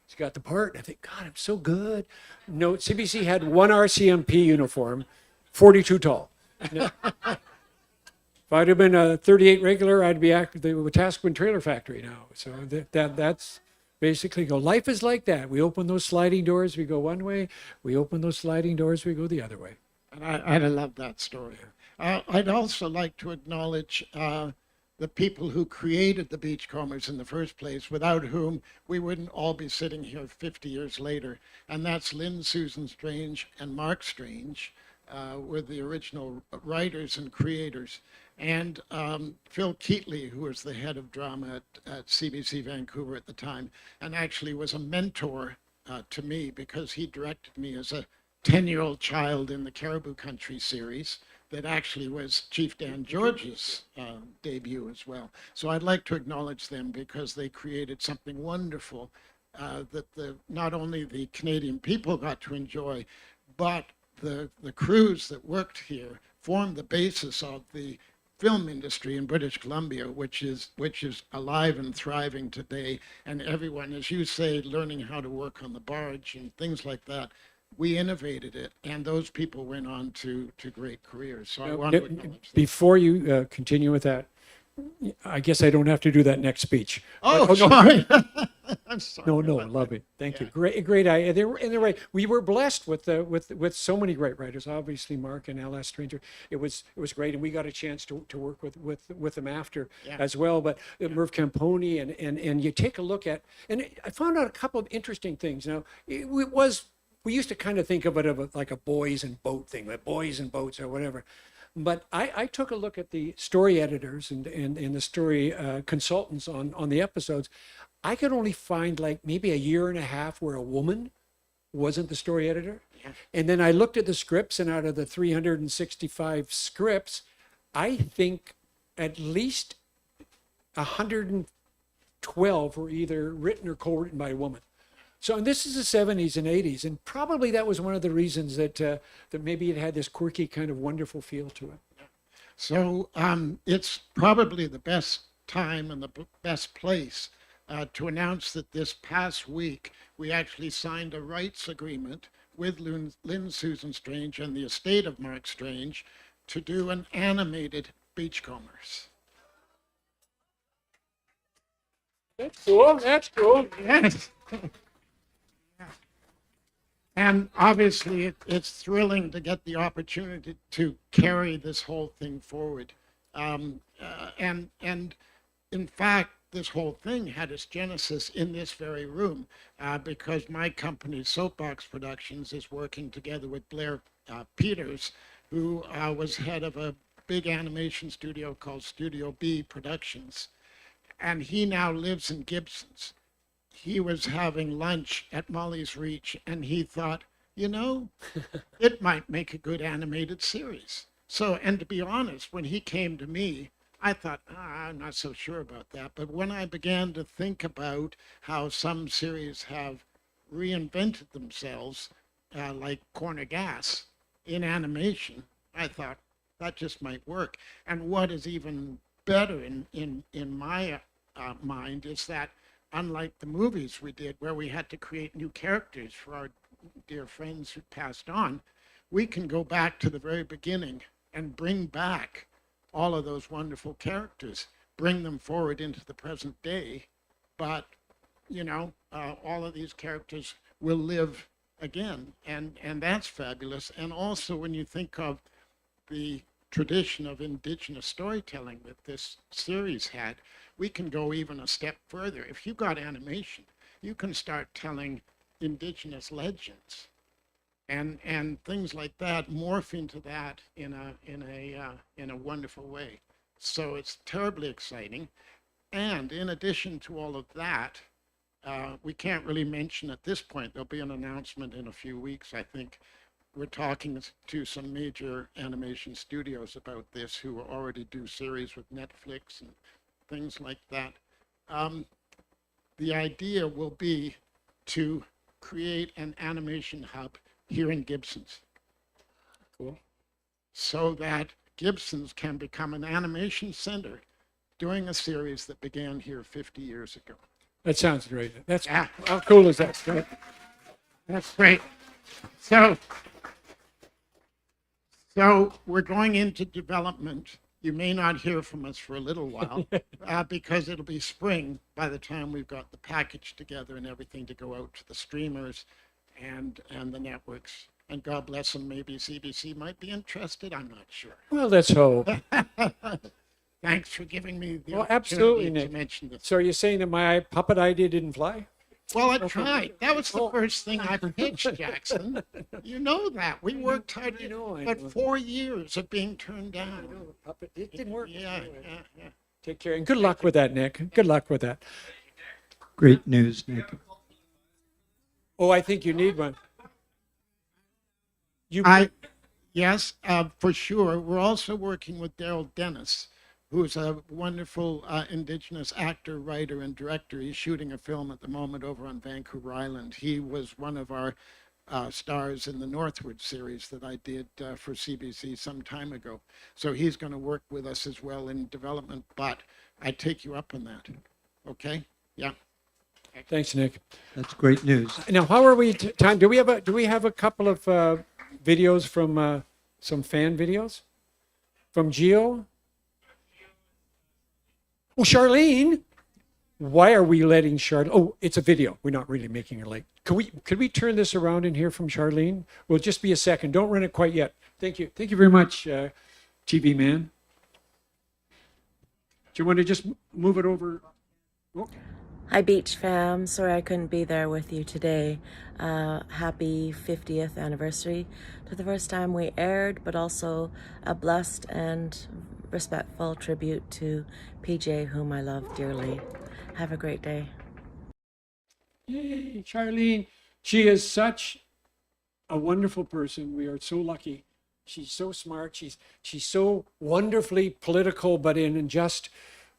he's got the part. And I think, God, I'm so good. No, CBC had one RCMP uniform, 42 tall. If I'd have been a 38 regular, I'd be acting with Tasquin Trailer Factory now. So that's basically go. Life is like that. We open those sliding doors, we go one way. We open those sliding doors, we go the other way. And I love that story. I'd also like to acknowledge the people who created the Beachcombers in the first place, without whom we wouldn't all be sitting here 50 years later. And that's Lynn Susan Strange and Mark Strange, were the original writers and creators. And Phil Keatley, who was the head of drama at CBC Vancouver at the time, and actually was a mentor to me because he directed me as a 10-year-old child in the Caribou Country series that actually was Chief Dan George's debut as well. So I'd like to acknowledge them because they created something wonderful that not only the Canadian people got to enjoy, but the crews that worked here formed the basis of the film industry in British Columbia, which is alive and thriving today. And everyone, as you say, learning how to work on the barge and things like that. We innovated it, and those people went on to great careers. So I want to acknowledge them. Before you continue with that, I guess I don't have to do that next speech. Oh, sorry. I'm sorry. No, no, about love that. it. Thank you. Yeah. Great idea. They're right. We were blessed with so many great writers. Obviously, Mark and L.S. Stranger. It was great, and we got a chance to work with them after Yeah. as well. But Merv Camponi and you take a look at, and I found out a couple of interesting things. Now we used to kind of think of it like a boys and boat thing, like boys and boats or whatever. But I took a look at the story editors and the story consultants on the episodes. I could only find like maybe a year and a half where a woman wasn't the story editor. Yeah. And then I looked at the scripts, and out of the 365 scripts, I think at least 112 were either written or co-written by a woman. So, and this is the 70s and 80s, and probably that was one of the reasons that that maybe it had this quirky kind of wonderful feel to it. So it's probably the best time and the best place to announce that this past week we actually signed a rights agreement with Lynn Susan Strange and the estate of Mark Strange to do an animated Beachcombers. That's cool. That's cool. Yes. And obviously, it's thrilling to get the opportunity to carry this whole thing forward. And in fact, this whole thing had its genesis in this very room because my company, Soapbox Productions, is working together with Blair Peters, who was head of a big animation studio called Studio B Productions. And he now lives in Gibsons. He was having lunch at Molly's Reach, and he thought, it might make a good animated series. So, and to be honest, when he came to me, I thought, I'm not so sure about that. But when I began to think about how some series have reinvented themselves, like Corner Gas, in animation, I thought that just might work. And what is even better in my mind is that unlike the movies we did where we had to create new characters for our dear friends who passed on, we can go back to the very beginning and bring back all of those wonderful characters, bring them forward into the present day. But, all of these characters will live again. And that's fabulous. And also when you think of the tradition of indigenous storytelling that this series had, we can go even a step further. If you've got animation, you can start telling indigenous legends and things like that, morph into that in a wonderful way. So it's terribly exciting. And in addition to all of that, we can't really mention at this point, there'll be an announcement in a few weeks, I think. We're talking to some major animation studios about this who already do series with Netflix and things like that. The idea will be to create an animation hub here in Gibsons. Cool. So that Gibsons can become an animation center doing a series that began here 50 years ago. That sounds great. That's Yeah. How cool is that? That's great. So we're going into development. You may not hear from us for a little while because it'll be spring by the time we've got the package together and everything to go out to the streamers and the networks. And God bless them, maybe CBC might be interested. I'm not sure. Well, let's hope. Thanks for giving me the Well, opportunity absolutely, to Nick. mention this. So you're saying that my puppet idea didn't fly? Well, I tried. That was the first thing I pitched, Jackson. You know that. We worked hard I know. but 4 years of being turned I down. know, puppet. It didn't work. Yeah, Anyway, yeah. Take care. And good luck with that, Nick. Good luck with that. Great news, Nick. Oh, I think you need one. Yes, for sure. We're also working with Daryl Dennis, who's a wonderful Indigenous actor, writer, and director. He's shooting a film at the moment over on Vancouver Island. He was one of our stars in the Northwood series that I did for CBC some time ago. So he's going to work with us as well in development, but I take you up on that. Okay? Yeah. Thanks, Nick. That's great news. Now, how are we time? Do we have a couple of videos from some fan videos from Geo? Oh, Charlene. why are we letting Charlene? Oh, it's a video. We're not really making it late. Could we turn this around and hear from Charlene? Will just be a second. Don't run it quite yet. Thank you. Thank you very much, TV man. Do you want to just move it over? Oh. Hi, Beach fam. Sorry I couldn't be there with you today. Happy 50th anniversary to the first time we aired, but also a blessed and respectful tribute to PJ, whom I love dearly. Have a great day. Yay, Charlene. She is such a wonderful person. We are so lucky. She's so smart. She's so wonderfully political, but in just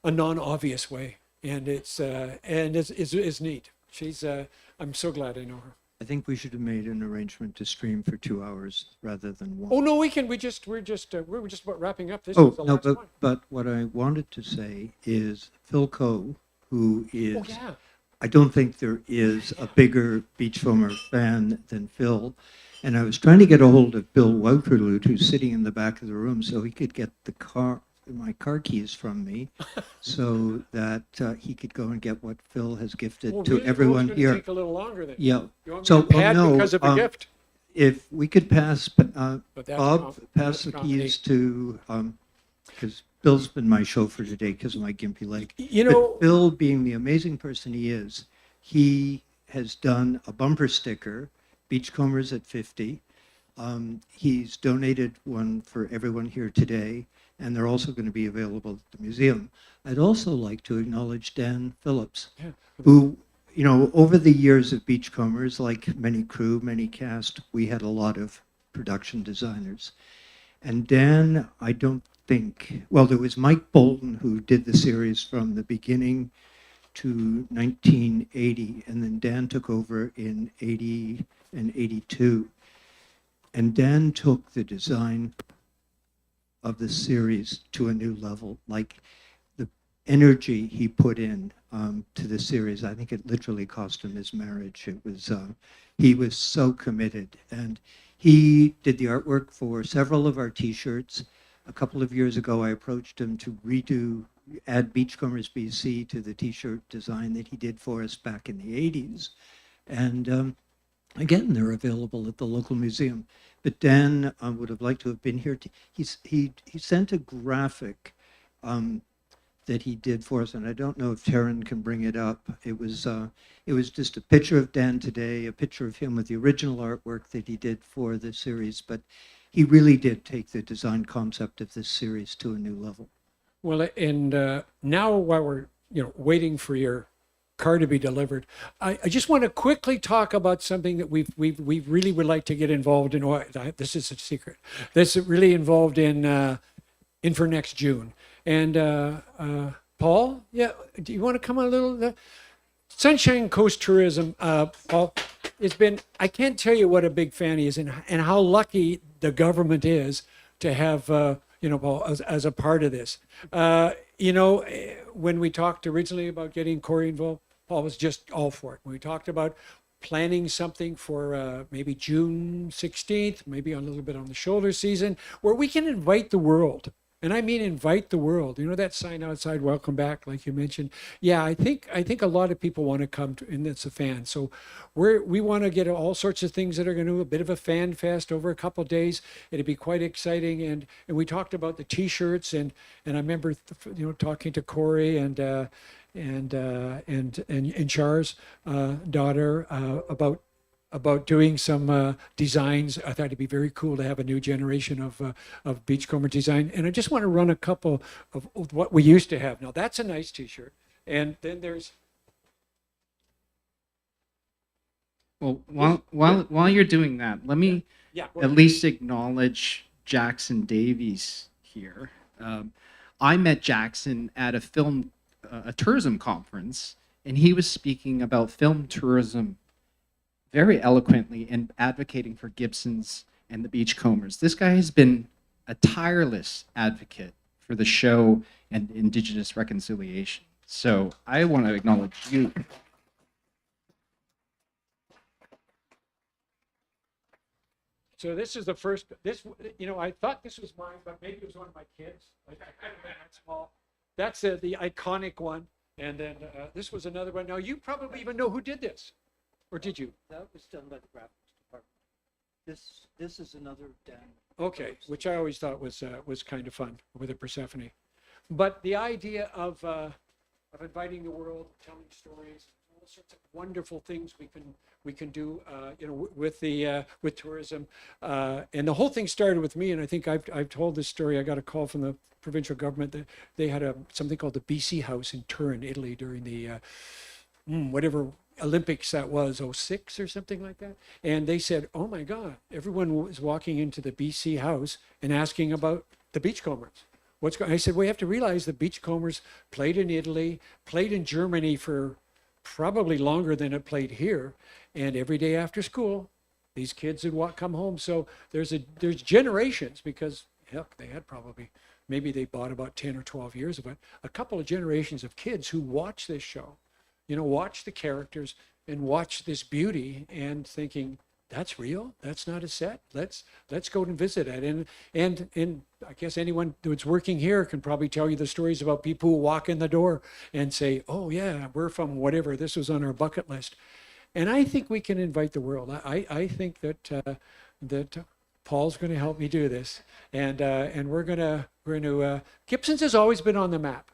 a non-obvious way. And it's neat. She's I'm so glad I know her. I think we should have made an arrangement to stream for 2 hours rather than one. Oh no, we can. We're just about wrapping up. This Oh is the no, last one. but what I wanted to say is Phil Coe, who is, Oh yeah. I don't think there is a bigger Beachcomber fan than Phil. And I was trying to get a hold of Bill Wouterloot, who's sitting in the back of the room, so he could get my car keys from me, so that he could go and get what Phil has gifted Oh, to really? everyone It's here. Take a little longer then. Yeah. You want me So to pad no, because of the gift? if we could pass But that's Bob, that's pass the keys to because Bill's been my chauffeur today because of my gimpy leg. You But know, Bill, being the amazing person he is, he has done a bumper sticker, Beachcombers at 50. He's donated one for everyone here today, and they're also going to be available at the museum. I'd also like to acknowledge Dan Phillips, yeah. who, you know, over the years of Beachcombers, like many crew, many cast, we had a lot of production designers. And Dan, I don't think, well, there was Mike Bolton, who did the series from the beginning to 1980, and then Dan took over in 80 and 82. And Dan took the design of the series to a new level. Like the energy he put in to the series, I think it literally cost him his marriage. It was, he was so committed. And he did the artwork for several of our t-shirts. A couple of years ago, I approached him to add Beachcombers BC to the t-shirt design that he did for us back in the 80s. And again, they're available at the local museum. But Dan would have liked to have been here. He sent a graphic that he did for us, and I don't know if Taryn can bring it up. It was just a picture of Dan today, a picture of him with the original artwork that he did for the series. But he really did take the design concept of this series to a new level. Well, and now while we're waiting for your car to be delivered, I just want to quickly talk about something that we really would like to get involved in. This is a secret. This is really involved in for next June. And Paul, yeah, do you want to come on a little? Sunshine Coast Tourism, Paul, it's been, I can't tell you what a big fan he is and how lucky the government is to have, Paul, as a part of this. When we talked originally about getting Corey involved, Paul was just all for it. When we talked about planning something for maybe June 16th, maybe a little bit on the shoulder season, where we can invite the world. And I mean invite the world. You know that sign outside, welcome back, like you mentioned. Yeah, I think a lot of people want to come to, and it's a fan. So we want to get all sorts of things that are going to do a bit of a fan fest over a couple of days. It'd be quite exciting. And we talked about the t-shirts, and I remember talking to Corey and Char's daughter about doing some designs. I thought it'd be very cool to have a new generation of Beachcomber design. And I just want to run a couple of what we used to have. Now that's a nice t-shirt. And then there's. Well, while you're doing that, let me at least acknowledge Jackson Davies here. I met Jackson at a tourism conference, and he was speaking about film tourism very eloquently and advocating for Gibsons and the Beachcombers. This guy has been a tireless advocate for the show and Indigenous reconciliation. So I want to acknowledge you. So this is the first, I thought this was mine, but maybe it was one of my kids. Like, I had that small. That's the iconic one. And then this was another one. Now, you probably even know who did this, or did you? That was done by the graphics department. This is another Dan. Okay, which I always thought was kind of fun with a Persephone. But the idea of inviting the world, telling stories, all sorts of wonderful things we can do, with tourism, and the whole thing started with me. And I think I've told this story. I got a call from the provincial government that they had something called the BC House in Turin, Italy, during the whatever Olympics that was, '06 or something like that. And they said, oh my God, everyone was walking into the BC House and asking about the Beachcombers. I said, we have to realize the Beachcombers played in Italy, played in Germany for probably longer than it played here. And every day after school, these kids would come home. So there's generations, because heck, they had probably, maybe they bought about 10 or 12 years of it, a couple of generations of kids who watch this show, watch the characters and watch this beauty and thinking, that's real. That's not a set. Let's go and visit it. And I guess anyone that's working here can probably tell you the stories about people who walk in the door and say, oh yeah, we're from whatever. This was on our bucket list. And I think we can invite the world. I think that Paul's going to help me do this, and we're going to Gibson's has always been on the map,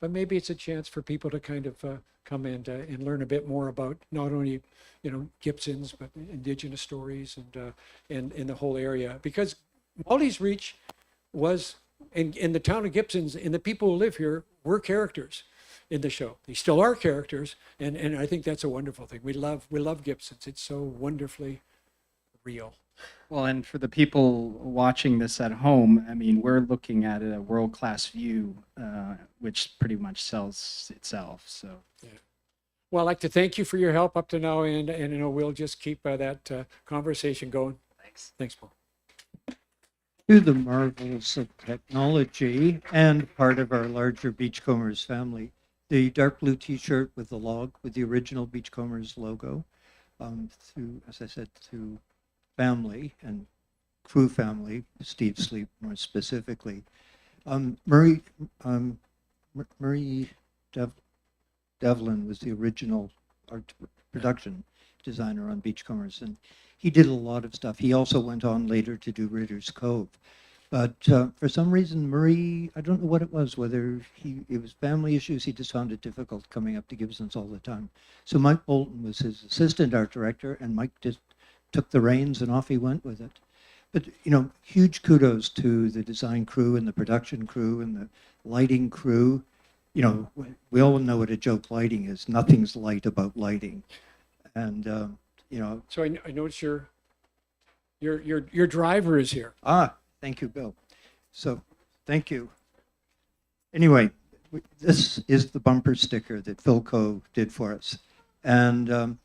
but maybe it's a chance for people to kind of come and learn a bit more about not only Gibson's, but Indigenous stories and the whole area, because Molly's Reach was in the town of Gibson's, and the people who live here were characters in the show. They still are characters, and I think that's a wonderful thing. We love Gibson's. It's so wonderfully real. Well, and for the people watching this at home, I mean, we're looking at a world-class view, which pretty much sells itself. So, yeah. Well, I'd like to thank you for your help up to now, and we'll just keep that conversation going. Thanks, Paul. To the marvels of technology and part of our larger Beachcombers family, the dark blue T-shirt with the log with the original Beachcombers logo, through, as I said, through family and crew family, Steve Sleep more specifically. Murray Devlin was the original art production designer on Beachcombers, and he did a lot of stuff. He also went on later to do Ritter's Cove. But for some reason, Murray, I don't know what it was, whether it was family issues, he just found it difficult coming up to Gibson's all the time. So Mike Bolton was his assistant art director, and Mike just took the reins and off he went with it. But, huge kudos to the design crew and the production crew and the lighting crew. We all know what a joke lighting is. Nothing's light about lighting. And, So I noticed your driver is here. Thank you, Bill. So, thank you. Anyway, this is the bumper sticker that Philco did for us. And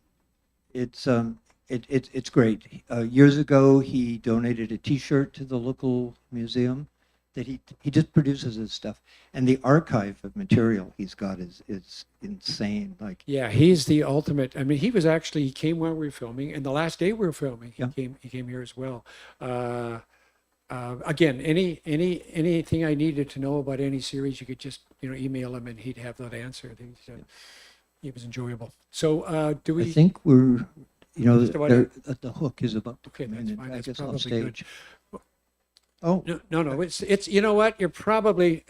it's great. Years ago, he donated a T-shirt to the local museum that he just produces his stuff, and the archive of material he's got is insane. Like, yeah, he's the ultimate. I mean, he came while we were filming, and the last day we were filming, he came here as well. Again, anything I needed to know about any series, you could just email him, and he'd have that answer. He was enjoyable. So do we? I think we're. The hook is about to come in, fine. I That's guess, on probably stage. good. Oh. No. It's you know what? You're probably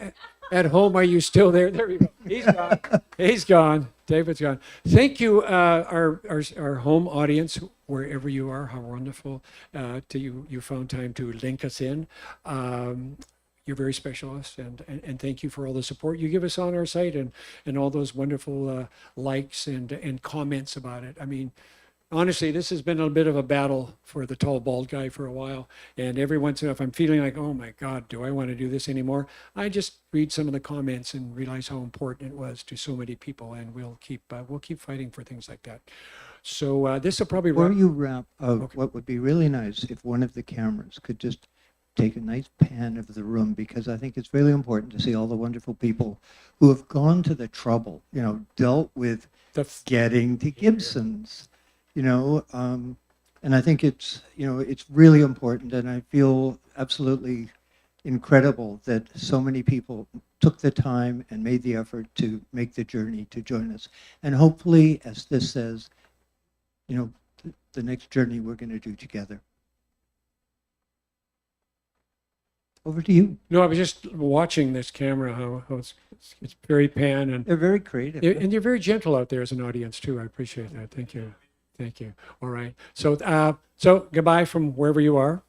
at home. Are you still there? There we go. He's gone. He's gone. David's gone. Thank you, our home audience, wherever you are. How wonderful to you found time to link us in. You're very special, and thank you for all the support you give us on our site and all those wonderful likes and comments about it. I mean, honestly, this has been a bit of a battle for the tall, bald guy for a while. And every once in a while, if I'm feeling like, oh my God, do I want to do this anymore? I just read some of the comments and realize how important it was to so many people. And we'll keep fighting for things like that. So this will probably Before you wrap up, what would be really nice if one of the cameras could just take a nice pan of the room, because I think it's really important to see all the wonderful people who have gone to the trouble, dealt with getting to Gibson's. And I think it's really important, and I feel absolutely incredible that so many people took the time and made the effort to make the journey to join us. And hopefully, as this says, you know, the next journey we're going to do together. Over to you. No, I was just watching this camera, how it's very pan, and They're very creative. and you're very gentle out there as an audience too. I appreciate that. Thank you. Thank you. All right. So, so goodbye from wherever you are.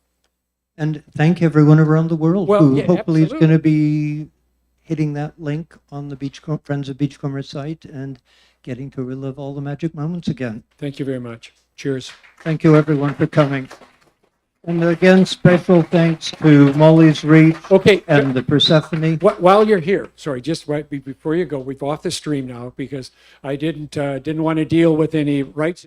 And thank everyone around the world Well, who yeah, hopefully is absolutely. going to be hitting that link on the Friends of Beachcombers site and getting to relive all the magic moments again. Thank you very much. Cheers. Thank you everyone for coming. And again, special thanks to Molly's Reach and the Persephone. While you're here, sorry, just right before you go, we've off the stream now because I didn't want to deal with any rights.